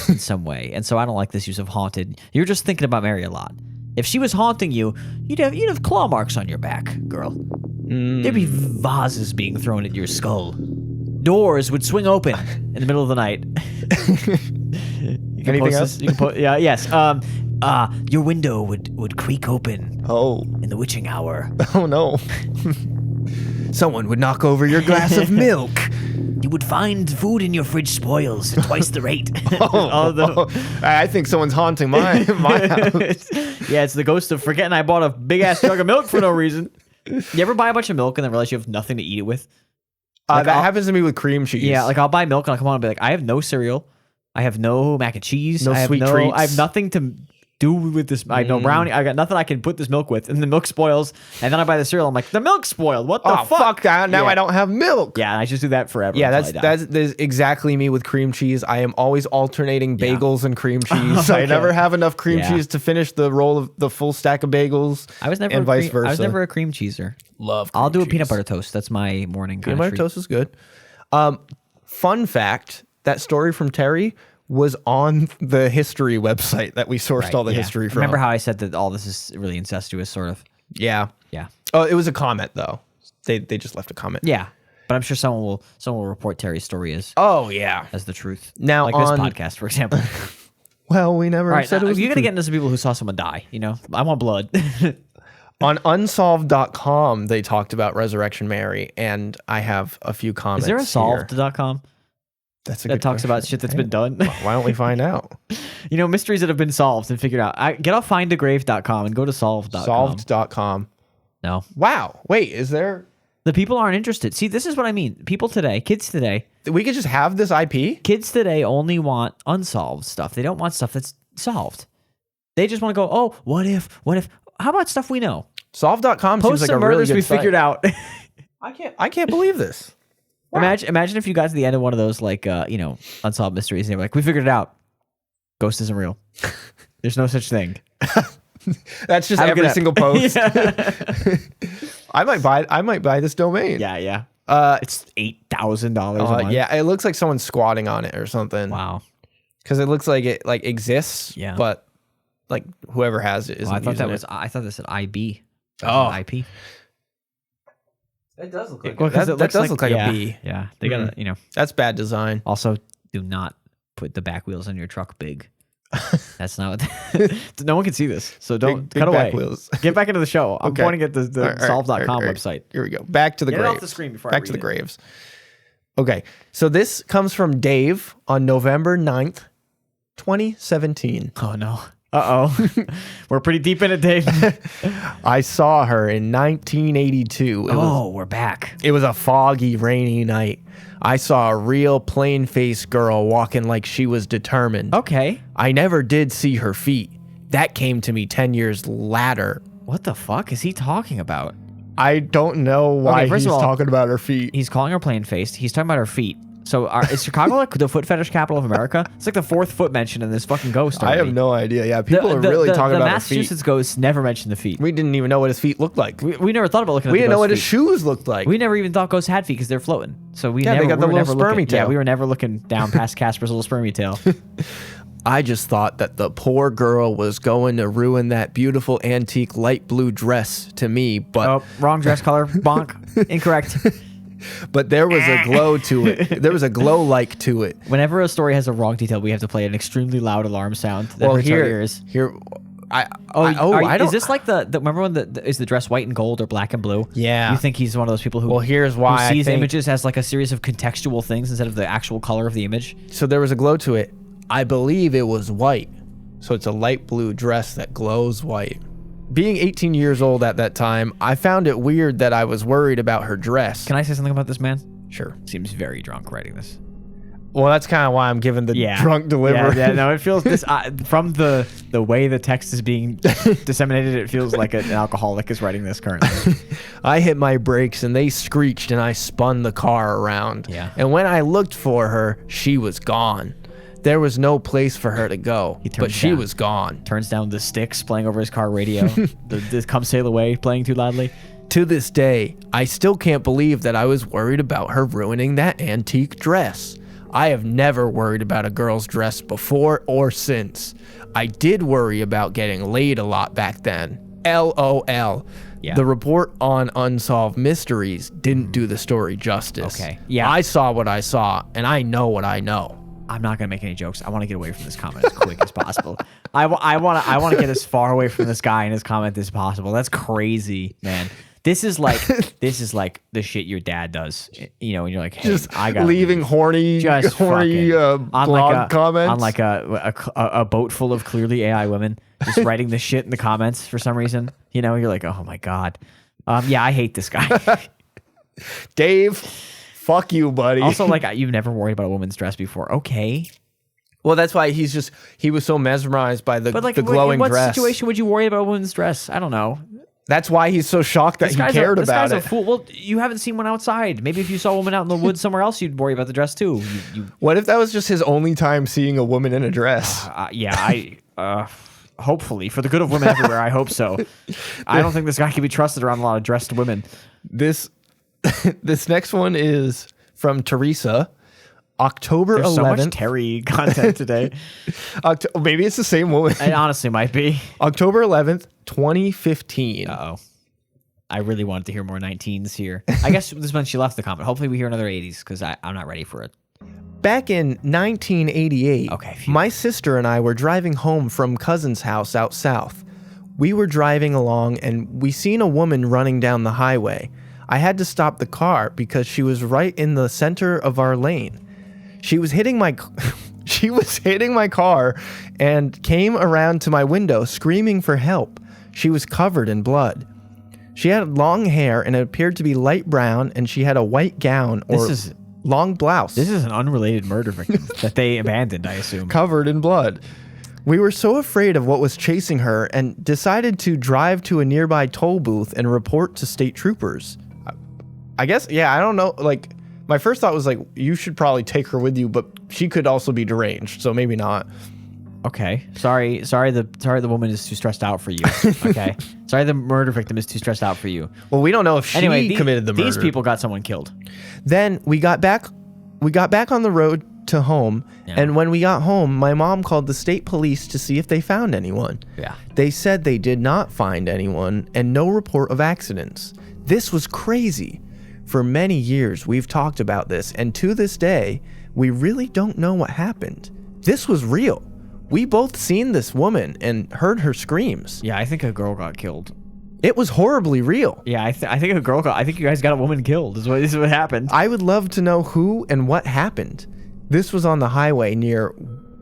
in some way. And so I don't like this use of haunted. You're just thinking about Mary a lot. If she was haunting you, you'd have claw marks on your back, girl. There'd be vases being thrown at your skull. Doors would swing open in the middle of the night. Anything else? Yes. Your window would creak open. Oh. In the witching hour. Oh no. Someone would knock over your glass of milk. You would find food in your fridge spoils at twice the rate. I think someone's haunting my house. Yeah, it's the ghost of forgetting I bought a big ass jug of milk for no reason. You ever buy a bunch of milk and then realize you have nothing to eat it with? That happens to me with cream cheese. Yeah, like I'll buy milk and I'll come on and be like, I have no cereal. I have no mac and cheese. No sweet treats. I have nothing to do with this. I have no brownie. I got nothing I can put this milk with. And the milk spoils. And then I buy the cereal. I'm like, the milk's spoiled. What the fuck? That. Now I don't have milk. Yeah, and I just do that forever. Yeah, that's exactly me with cream cheese. I am always alternating bagels and cream cheese. I never have enough cream cheese to finish the roll of the full stack of bagels. I was never and vice versa. I was never a cream cheeser. Love. I'll do a peanut butter toast. That's my morning. Peanut butter toast is good. Fun fact: that story from Terry was on the history website that we sourced all the history from. Remember how I said that all this is really incestuous, sort of? Yeah. Yeah. Oh, it was a comment though. They just left a comment. Yeah, but I'm sure someone will report Terry's story as the truth. Now like this podcast, for example. Well, we never said it was. You're gonna get into some people who saw someone die. You know, I want blood. On unsolved.com, they talked about Resurrection Mary, and I have a few comments. Is there a here. solved.com? That's a that good talks question. about shit that's been done. Why don't we find out? You know, mysteries that have been solved and figured out. Get off findagrave.com and go to solved.com. Solved.com. No. Wow. Wait, is there? The people aren't interested. See, this is what I mean. People today, kids today. We could just have this IP? Kids today only want unsolved stuff. They don't want stuff that's solved. They just want to go, oh, what if? How about stuff we know? Solved.com seems like a really good we site. figured out. I can't believe this. Wow. Imagine if you got to the end of one of those unsolved mysteries and you're like, we figured it out. Ghost isn't real. There's no such thing. That's just every single post. I might buy this domain. Yeah. It's $8,000 a month. Yeah, it looks like someone's squatting on it or something. Wow. Because it looks like it exists. Yeah. But like whoever has it isn't I thought using it. I thought this said IB. IP. It does look like that does look like a B. Yeah, they got That's bad design. Also, do not put the back wheels on your truck big. That's not what. No one can see this, so don't big cut away. back wheels. Get back into the show. I'm Okay. pointing at the solve.com All right. website. Here we go. Back to the Get it graves. off the screen before I Back to read the it. graves. Okay, so this comes from Dave on November 9th, 2017. Oh no. We're pretty deep in it, Dave. I saw her in 1982. We're back. It was a foggy, rainy night. I saw a real plain-faced girl walking like she was determined. Okay. I never did see her feet. That came to me 10 years later. What the fuck is he talking about? I don't know why first he's of all, talking about her feet. He's calling her plain-faced. He's talking about her feet. So is Chicago like the foot fetish capital of America? It's like the fourth foot mention in this fucking ghost I already. have no idea. Yeah, people are really talking about her feet. The Massachusetts ghost never mentioned the feet. We didn't even know what his feet looked like. We never thought about looking at We the didn't know what ghost's his feet. shoes looked like. We never even thought ghosts had feet because they're floating. So we Yeah, never, they got the we were little never spermy looking, tail. Yeah, we were never looking down past Casper's little spermy tail. I just thought that the poor girl was going to ruin that beautiful antique light blue dress to me, but Oh, wrong dress color. Bonk. Incorrect. but there was a glow to it. There was a glow like to it. Whenever a story has a wrong detail, we have to play an extremely loud alarm sound that hurts our ears. I Is don't. this like the remember when is the dress white and gold or black and blue? Yeah. You think he's one of those people who Well, here's why I who sees think- images as like a series of contextual things instead of the actual color of the image? So there was a glow to it. I believe it was white. So it's a light blue dress that glows white. Being 18 years old at that time, I found it weird that I was worried about her dress. Can I say something about this man? Sure. Seems very drunk writing this. Well, that's kind of why I'm giving the drunk delivery. Yeah, no, it feels this from the way the text is being disseminated. It feels like an alcoholic is writing this currently. I hit my brakes and they screeched and I spun the car around. Yeah. And when I looked for her, she was gone. There was no place for her to go, but she down. was gone. Turns down the Sticks playing over his car radio. the Come Sail Away playing too loudly. To this day, I still can't believe that I was worried about her ruining that antique dress. I have never worried about a girl's dress before or since. I did worry about getting laid a lot back then. LOL. Yeah. The report on Unsolved Mysteries didn't do the story justice. Okay, yeah. I saw what I saw, and I know what I know. I'm not gonna make any jokes. I want to get away from this comment as quick as possible. I want to get as far away from this guy and his comment as possible. That's crazy, man. This is like the shit your dad does. You know, and you're like, hey, Just I got leaving horny blog comments on like a boat full of clearly AI women, just writing the shit in the comments for some reason. You know, you're like, oh my god. Yeah, I hate this guy. Dave, fuck you, buddy. Also, like, you've never worried about a woman's dress before. Okay. Well, that's why he was so mesmerized by the glowing in what dress. situation would you worry about a woman's dress? I don't know. That's why he's so shocked that he cared this about guy's it. A fool. Well, you haven't seen one outside. Maybe if you saw a woman out in the woods somewhere else, you'd worry about the dress too. What if that was just his only time seeing a woman in a dress? Hopefully, for the good of women everywhere, I hope so. I don't think this guy can be trusted around a lot of dressed women. This next one is from Teresa. October 11th. There's so much Terry content today. Maybe it's the same woman. It honestly might be. October 11th, 2015. Uh-oh. I really wanted to hear more 19s here. I guess this is when she left the comment. Hopefully we hear another 80s because I'm not ready for it. Back in 1988, phew. my sister and I were driving home from cousin's house out south. We were driving along and we seen a woman running down the highway. I had to stop the car because she was right in the center of our lane. She was hitting my car and came around to my window screaming for help. She was covered in blood. She had long hair and it appeared to be light brown, and she had a white gown or long blouse. This is an unrelated murder victim that they abandoned, I assume. Covered in blood. We were so afraid of what was chasing her and decided to drive to a nearby toll booth and report to state troopers. I guess, yeah, I don't know, like... My first thought was like, you should probably take her with you, but she could also be deranged, so maybe not. Okay. Sorry the woman is too stressed out for you. Okay. Sorry the murder victim is too stressed out for you. Well, we don't know if she committed the murder. These people got someone killed. Then we got back on the road to home, and when we got home, my mom called the state police to see if they found anyone. Yeah. They said they did not find anyone and no report of accidents. This was crazy. For many years, we've talked about this, and to this day, we really don't know what happened. This was real. We both seen this woman and heard her screams. Yeah, I think a girl got killed. It was horribly real. Yeah, I think I think you guys got a woman killed. This is what happened. I would love to know who and what happened. This was on the highway near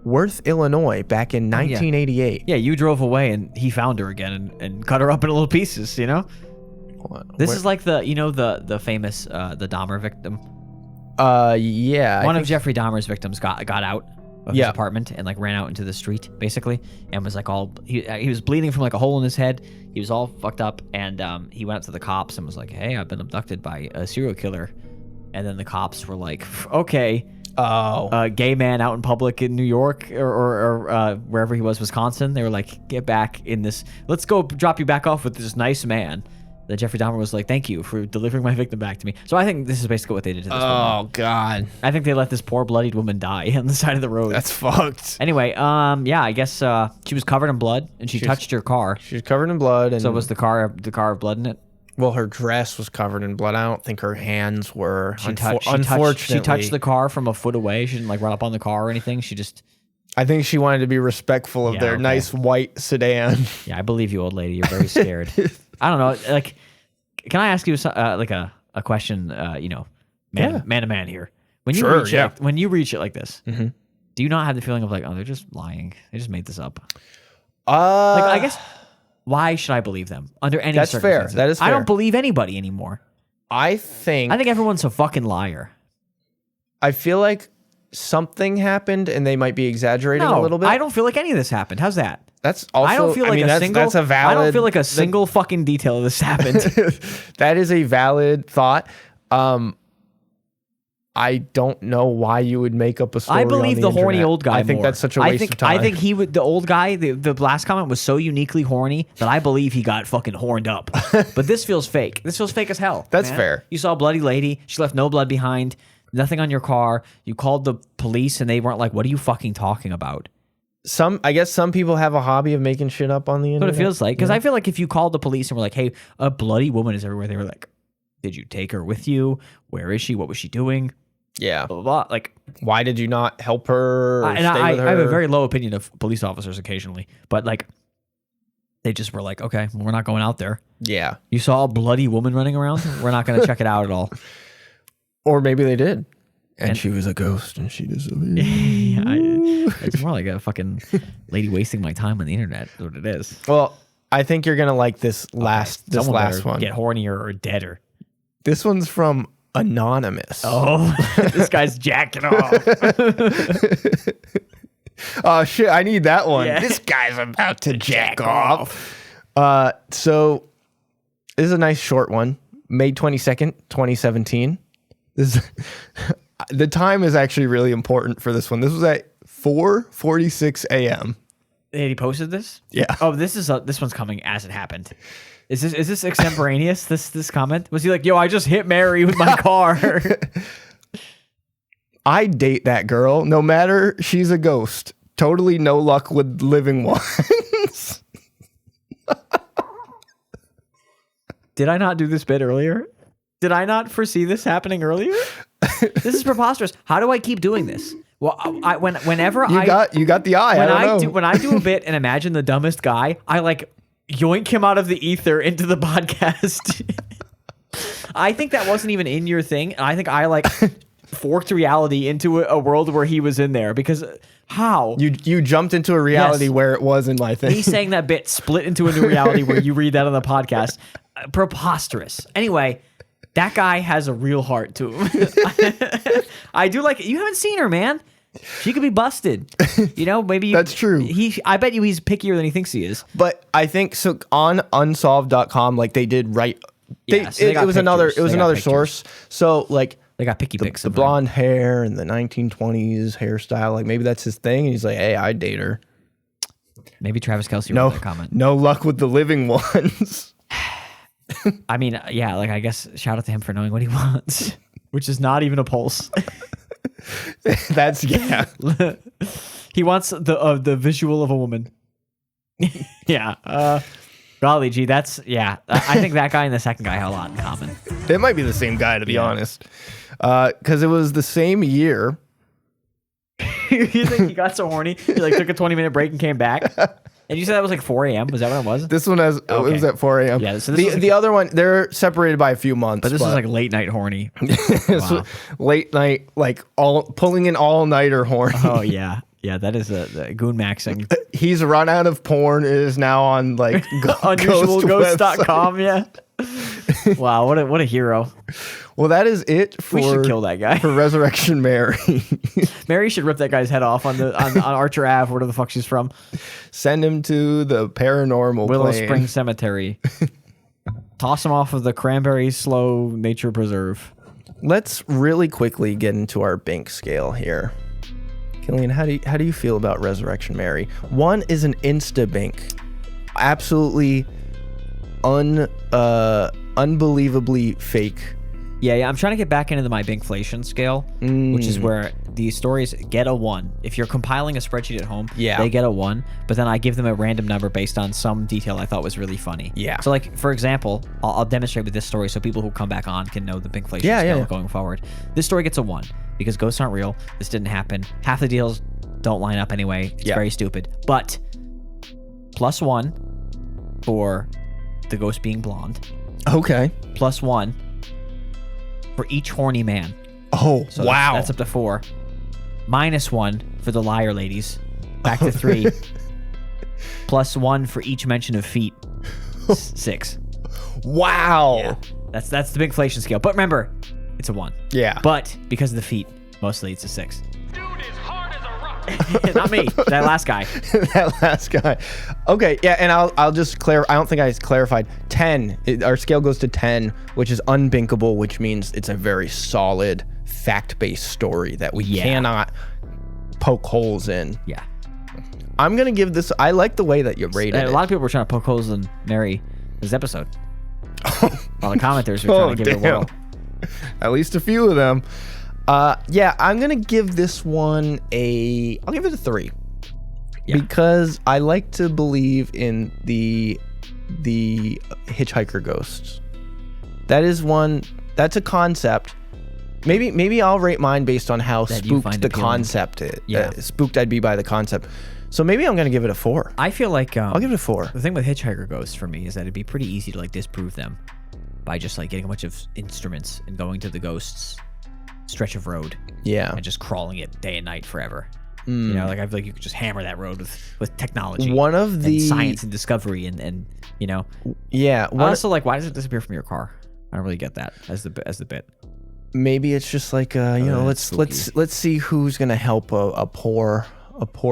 Worth, Illinois, back in 1988. Yeah, you drove away, and he found her again and cut her up in little pieces, you know? This is like the famous the Dahmer victim. Yeah. One of Jeffrey Dahmer's victims got out of his apartment and like ran out into the street basically, and was like he was bleeding from like a hole in his head. He was all fucked up, and he went up to the cops and was like, "Hey, I've been abducted by a serial killer." And then the cops were like, "Okay." Gay man out in public in New York or wherever he was, Wisconsin. They were like, "Get back in this. Let's go drop you back off with this nice man." Then Jeffrey Dahmer was like, "Thank you for delivering my victim back to me." So I think this is basically what they did to this woman. Oh, God. I think they let this poor bloodied woman die on the side of the road. That's fucked. Anyway, yeah, I guess she was covered in blood, and she touched her car. She was covered in blood. And so was the car of blood in it? Well, her dress was covered in blood. I don't think her hands were. Unfortunately. She touched the car from a foot away. She didn't like run up on the car or anything. She just... I think she wanted to be respectful of their nice white sedan. Yeah, I believe you, old lady. You're very scared. I don't know. Like, can I ask you like a question? Man to man here. When you when you reach it like this, do you not have the feeling of like, oh, they're just lying? They just made this up. Like, I guess, why should I believe them under any circumstances? That is fair. I don't believe anybody anymore. I think everyone's a fucking liar. I feel like something happened and they might be exaggerating a little bit. I don't feel like any of this happened. How's that? That's also. I don't feel like that's a valid. I don't feel like a single fucking detail of this happened. That is a valid thought. I don't know why you would make up a story. I believe the horny old guy. I think that's such a waste of time. I think he would. The old guy. The last comment was so uniquely horny that I believe he got fucking horned up. But this feels fake. This feels fake as hell. That's fair. You saw a bloody lady. She left no blood behind. Nothing on your car. You called the police and they weren't like, "What are you fucking talking about?" I guess some people have a hobby of making shit up on the internet. What it feels like. Because I feel like if you called the police and were like, "Hey, a bloody woman is everywhere," they were like, "Did you take her with you? Where is she? What was she doing?" Yeah. Blah, blah, blah. Like, why did you not help her or stay with her? I have a very low opinion of police officers occasionally, but like, They just were like, okay, well, we're not going out there. Yeah. You saw a bloody woman running around? We're not going to check it out at all. Or maybe they did. And she was a ghost and she disappeared. Yeah, it's more like a fucking lady wasting my time on the internet. That's what it is. Well, I think you're going to like this last one. Get hornier or deader. This one's from Anonymous. Oh, this guy's jacking off. Oh, shit. I need that one. Yeah. This guy's about to jack off. So this is a nice short one. May 22nd, 2017. The time is actually really important for this one. This was at 4:46 a.m. And he posted this? Yeah. Oh, this one's coming as it happened. Is this extemporaneous? this comment? Was he like, yo, I just hit Mary with my car? I date that girl, no matter she's a ghost. Totally no luck with living ones. Did I not do this bit earlier? Did I not foresee this happening earlier? This is preposterous. How do I keep doing this? Well, whenever you got the eye. When I do a bit and imagine the dumbest guy, I like yoink him out of the ether into the podcast. I think that wasn't even in your thing. I think I like forked reality into a world where he was in there because how you jumped into a reality where it was in my thing. Me saying that bit split into a new reality where you read that on the podcast. Preposterous. Anyway. That guy has a real heart to him. I do like it. You haven't seen her, man. She could be busted. You know, maybe that's true. I bet you he's pickier than he thinks he is. But I think so on unsolved.com, like they did write. It was another source. So like they got picky picks. The blonde hair and the 1920s hairstyle. Like maybe that's his thing. And he's like, hey, I'd date her. Maybe Travis Kelce wrote that comment. No luck with the living ones. I mean, yeah, like I guess shout out to him for knowing what he wants, which is not even a pulse. That's He wants the visual of a woman. Yeah. Golly gee, that's I think that guy and the second guy have a lot in common. It might be the same guy to be honest, because it was the same year. You think he got so horny? He like took a 20-minute break and came back. And you said that was like 4 a.m. Was that what it was? This one it was at 4 a.m. Yeah. So the other one, they're separated by a few months. But this was like late night horny. Wow. Late night, like pulling an all-nighter horny. Oh yeah, yeah. That is a goon maxing. He's run out of porn. It is now on like unusualghost.com. Yeah. Wow, what a hero. Well, that is it for. We should kill that guy for Resurrection Mary. Mary should rip that guy's head off on Archer Ave, wherever the fuck she's from. Send him to the paranormal Willow plane. Spring Cemetery. Toss him off of the Cranberry Slough Nature Preserve. Let's really quickly get into our Bink scale here. Killian, how do you feel about Resurrection Mary? One is an insta Bink, absolutely unbelievably fake. Yeah, I'm trying to get back into my Binkflation scale, which is where these stories get a 1. If you're compiling a spreadsheet at home, they get a 1, but then I give them a random number based on some detail I thought was really funny. Yeah. So like, for example, I'll demonstrate with this story so people who come back on can know the Binkflation scale going forward. This story gets a 1 because ghosts aren't real. This didn't happen. Half the deals don't line up anyway. It's very stupid. But +1 for the ghost being blonde. Okay. +1 for each horny man. Oh, so wow. That's up to 4. -1 for the liar ladies. Back to 3. +1 for each mention of feet. 6. Wow. Yeah. That's the Binkflation scale. But remember, it's a 1. Yeah. But because of the feet, mostly it's a 6. Dude is hard as a rock. Not me. That last guy. That last guy. Okay, yeah, and I'll just clarify. I don't think I clarified. 10. Our scale goes to 10, which is unbinkable, which means it's a very solid, fact-based story that we cannot poke holes in. Yeah. I'm gonna give this. I like the way that you rated it. A lot of people were trying to poke holes in Mary this episode. All the commenters were trying to give it a whirl. At least a few of them. Yeah, I'm gonna give this one I'll give it a 3. Yeah. Because I like to believe in the hitchhiker ghosts. That's a concept. Maybe I'll rate mine based on how spooked the concept is. Yeah. Spooked I'd be by the concept. So maybe I'm gonna give it a 4. I feel like I'll give it a 4. the thing with hitchhiker ghosts for me is that it'd be pretty easy to like disprove them by just like getting a bunch of instruments and going to the ghost's stretch of road Yeah. and just crawling it day and night forever. You know, like I feel like you could just hammer that road with technology. One of the and science and discovery and you know. Yeah. Also, like, why does it disappear from your car? I don't really get that as the bit. Maybe it's just like let's see who's gonna help a poor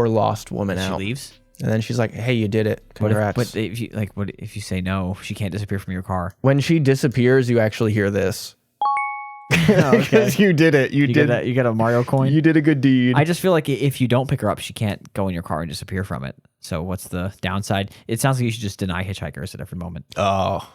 lost woman She out. leaves. And then she's like, "Hey, you did it. Congrats." But if you say no, she can't disappear from your car. When she disappears, you actually hear this. Okay. Because you did it. You did. You get a Mario coin. You did a good deed. I just feel like if you don't pick her up, she can't go in your car and disappear from it. So what's the downside? It sounds like you should just deny hitchhikers at every moment. Oh,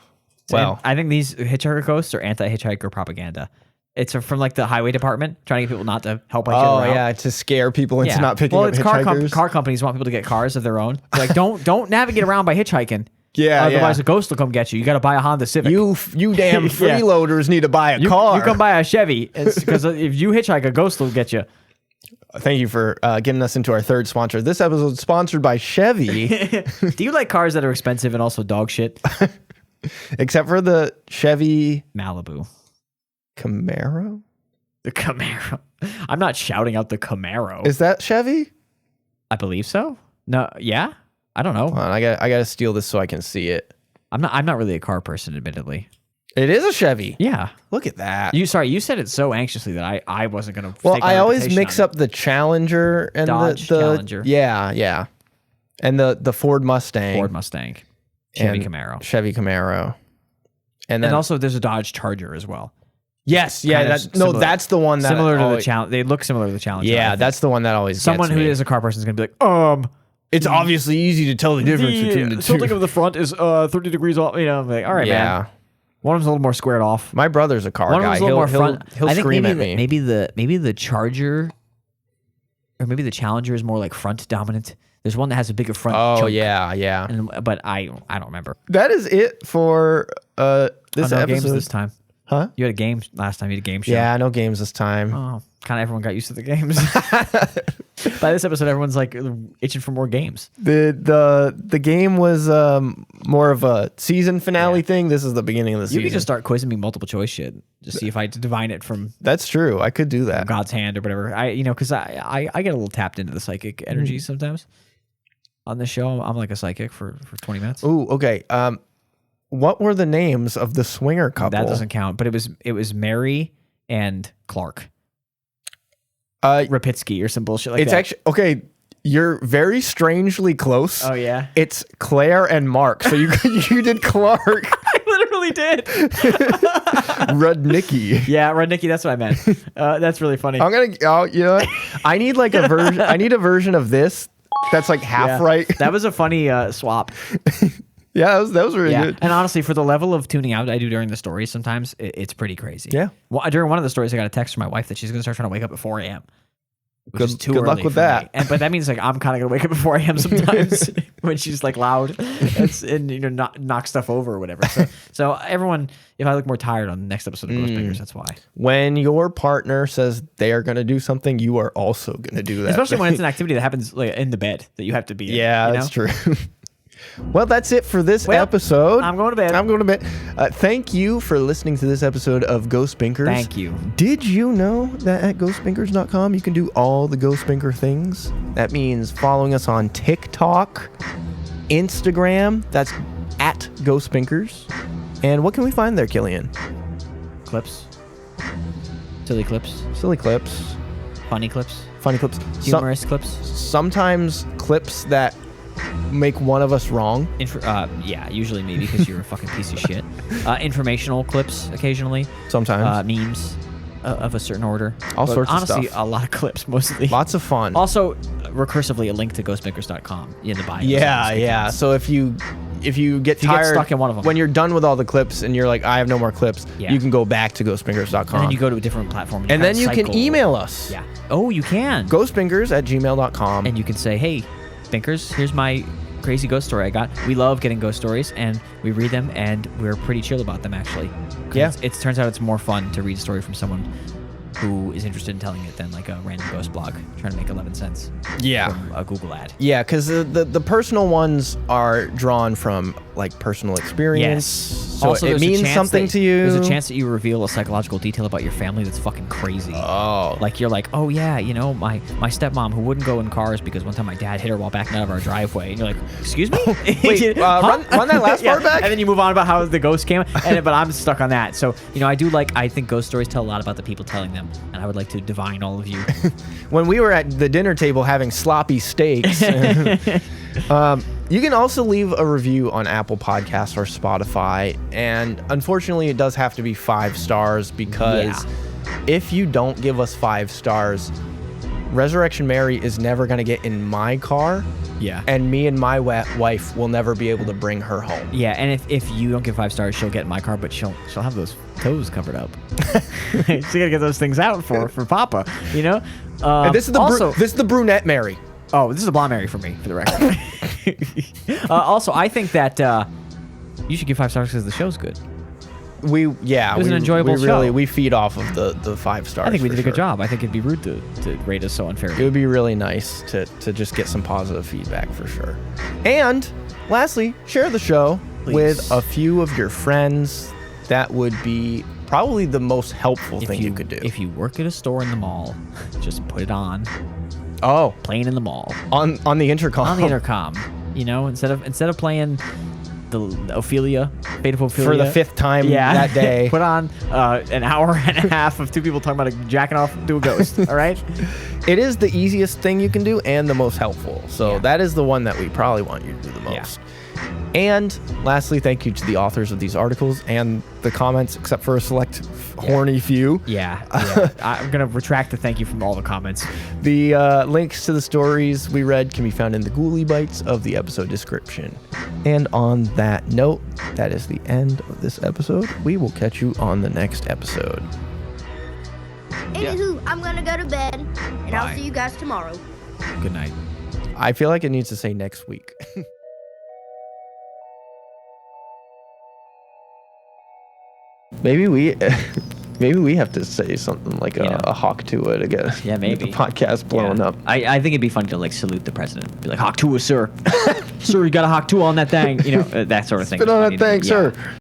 well. And I think these hitchhiker ghosts are anti-hitchhiker propaganda. It's from like the highway department trying to get people not to help each other out. Yeah, to scare people into not picking up it's hitchhikers. car companies want people to get cars of their own. They're like, don't navigate around by hitchhiking. Yeah, Otherwise, a ghost will come get you. You got to buy a Honda Civic. You damn freeloaders need to buy a car. You can buy a Chevy because if you hitchhike, a ghost will get you. Thank you for getting us into our third sponsor. This episode is sponsored by Chevy. Do you like cars that are expensive and also dog shit? Except for the Chevy Malibu. Camaro? The Camaro. I'm not shouting out the Camaro. Is that Chevy? I believe so. No, yeah. I don't know. Hold on, I gotta steal this so I can see it. I'm not really a car person, admittedly. It is a Chevy. Yeah. Look at that. You said it so anxiously that I wasn't gonna. Well, take my I always reputation mix on up the Challenger and Dodge the Challenger. Yeah. And the Ford Mustang. Ford Mustang, Chevy and Camaro, Chevy Camaro. And then and also there's a Dodge Charger as well. yes, yeah, kind of that's similar- that's the one that Similar to the always, Challenger. They look similar to the Challenger. I Yeah, think. that's the one that always someone gets who me. is a car person is gonna be like, It's obviously easy to tell the difference between the two. tilting of the front is 30 degrees off. You know, I'm like, all right, man. One of them's a little more squared off. My brother's a car One of guy. them's a little more front. He'll I think scream at me. Maybe the Charger, or maybe the Challenger is more like front dominant. There's one that has a bigger front. Oh chunk, yeah. but I don't remember. That is it for this no episode. games this time. Huh? You had a game last time. You had a game show. Yeah, no games this time. Oh, kind of everyone got used to the games. By this episode, everyone's like itching for more games. The game was more of a season finale thing. This is the beginning of the You season. could just start quizzing me multiple choice shit. Just see if I divine it from That's true. I could do that. God's hand or whatever. Because I get a little tapped into the psychic energy sometimes. On this show, I'm like a psychic for 20 minutes. Ooh, okay. What were the names of the swinger couple? That doesn't count. But it was Mary and Clark. Rapitsky or some bullshit like it's that. actually okay. You're very strangely close. Oh yeah. It's Claire and Mark. So you you did Clark. I literally did. Rudnicki. Yeah, Rudnicki, that's what I meant. That's really funny. I'm gonna. Oh, you know what? I need like a version. I need a version of this that's like half Yeah. right. That was a funny swap. Yeah, that was really good. And honestly, for the level of tuning out I do during the stories, sometimes it's pretty crazy. Yeah. Well, during one of the stories, I got a text from my wife that she's going to start trying to wake up at 4 a.m. Which Good- is too good luck early with for that. me. But that means like I'm kind of going to wake up at 4 a.m. sometimes when she's like loud and knock stuff over or whatever. So everyone, if I look more tired on the next episode of Ghost Binkers, that's why. When your partner says they are going to do something, you are also going to do that. Especially when it's an activity that happens like in the bed that you have to be in. Yeah, you know? that's true. Well, that's it for this Well, episode. I'm going to bed. I'm going to bed. Thank you for listening to this episode of Ghost Binkers. Thank you. Did you know that at ghostbinkers.com you can do all the Ghost Binker things? That means following us on TikTok, Instagram, that's at Ghost Binkers. And what can we find there, Killian? Clips. Silly clips. Silly clips, Funny clips. funny clips, Humorous clips. sometimes clips that make one of us wrong. Yeah, usually me because you're a fucking piece of shit. Informational clips occasionally. Sometimes. Memes of a certain order. All But sorts of honestly, stuff. a lot of clips mostly. Lots of fun. Also, recursively, a link to ghostbinkers.com in the bio. Yeah. So if you get tired, stuck in one of them. when you're done with all the clips and you're like, I have no more clips, Yeah. you can go back to ghostbinkers.com. And then you go to a different platform. And then you can cycle. email us. Yeah. Oh, you can. Ghostbinkers@gmail.com. And you can say, hey, Binkers, here's my crazy ghost story I got. We love getting ghost stories, and we read them, and we're pretty chill about them, actually. 'Cause Yeah. It turns out it's more fun to read a story from someone who is interested in telling it than like a random ghost blog trying to make 11 cents Yeah. from a Google ad. Yeah, because the personal ones are drawn from like personal experience. So also, it there's a means chance something that- to you. There's a chance that you reveal a psychological detail about your family that's fucking crazy. Oh. Like you're like, oh yeah, you know, my stepmom who wouldn't go in cars because one time my dad hit her while backing out of our driveway, and you're like, excuse me? Wait, Huh? run that last part back? And then you move on about how the ghost came, but I'm stuck on that. So you know, I think ghost stories tell a lot about the people telling them, and I would like to divine all of you. When we were at the dinner table having sloppy steaks, you can also leave a review on Apple Podcasts or Spotify. And unfortunately, it does have to be 5 stars because if you don't give us 5 stars, Resurrection Mary is never going to get in my car. Yeah. And me and my wife will never be able to bring her home. Yeah, and if you don't get 5 stars, she'll get in my car, but she'll have those toes covered up. She gotta get those things out for Papa, you know. And this is the this is the brunette Mary. Oh, this is a blonde Mary for me, for the record. Also, I think that you should give 5 stars because the show's good. It was an enjoyable show. We feed off of the 5 stars. I think we for did a good sure. job. I think it'd be rude to rate us so It unfairly. would be really nice to just get some positive feedback for sure. And lastly, share the show with a few of your friends. That would be probably the most helpful thing you could do. If you work at a store in the mall, just put it on. Oh, Playing in the mall. on the intercom. On the intercom. You know, instead of playing the Ophelia, Fate of Ophelia. For the 5th time that day. Put on an hour and a half of 2 people talking about jacking off to a ghost. All right? It is the easiest thing you can do and the most helpful. So Yeah. that is the one that we probably want you to do the most. And lastly, thank you to the authors of these articles and the comments, except for a select horny few. Yeah. I'm going to retract the thank you from all the comments. The links to the stories we read can be found in the Ghouly Bites of the episode description. And on that note, that is the end of this episode. We will catch you on the next episode. Anywho, I'm gonna go to bed, and Bye. I'll see you guys tomorrow. Good night. I feel like it needs to say next week. Maybe we have to say something like a hawk to it again. Yeah, maybe. Get the podcast blowing up. I think it'd be funny to like salute the president. Be like, hawk to us, sir. Sir, you got a hawk to on that thing. You know, that sort of thing. Spit is on funny that to me. thing, Yeah. sir.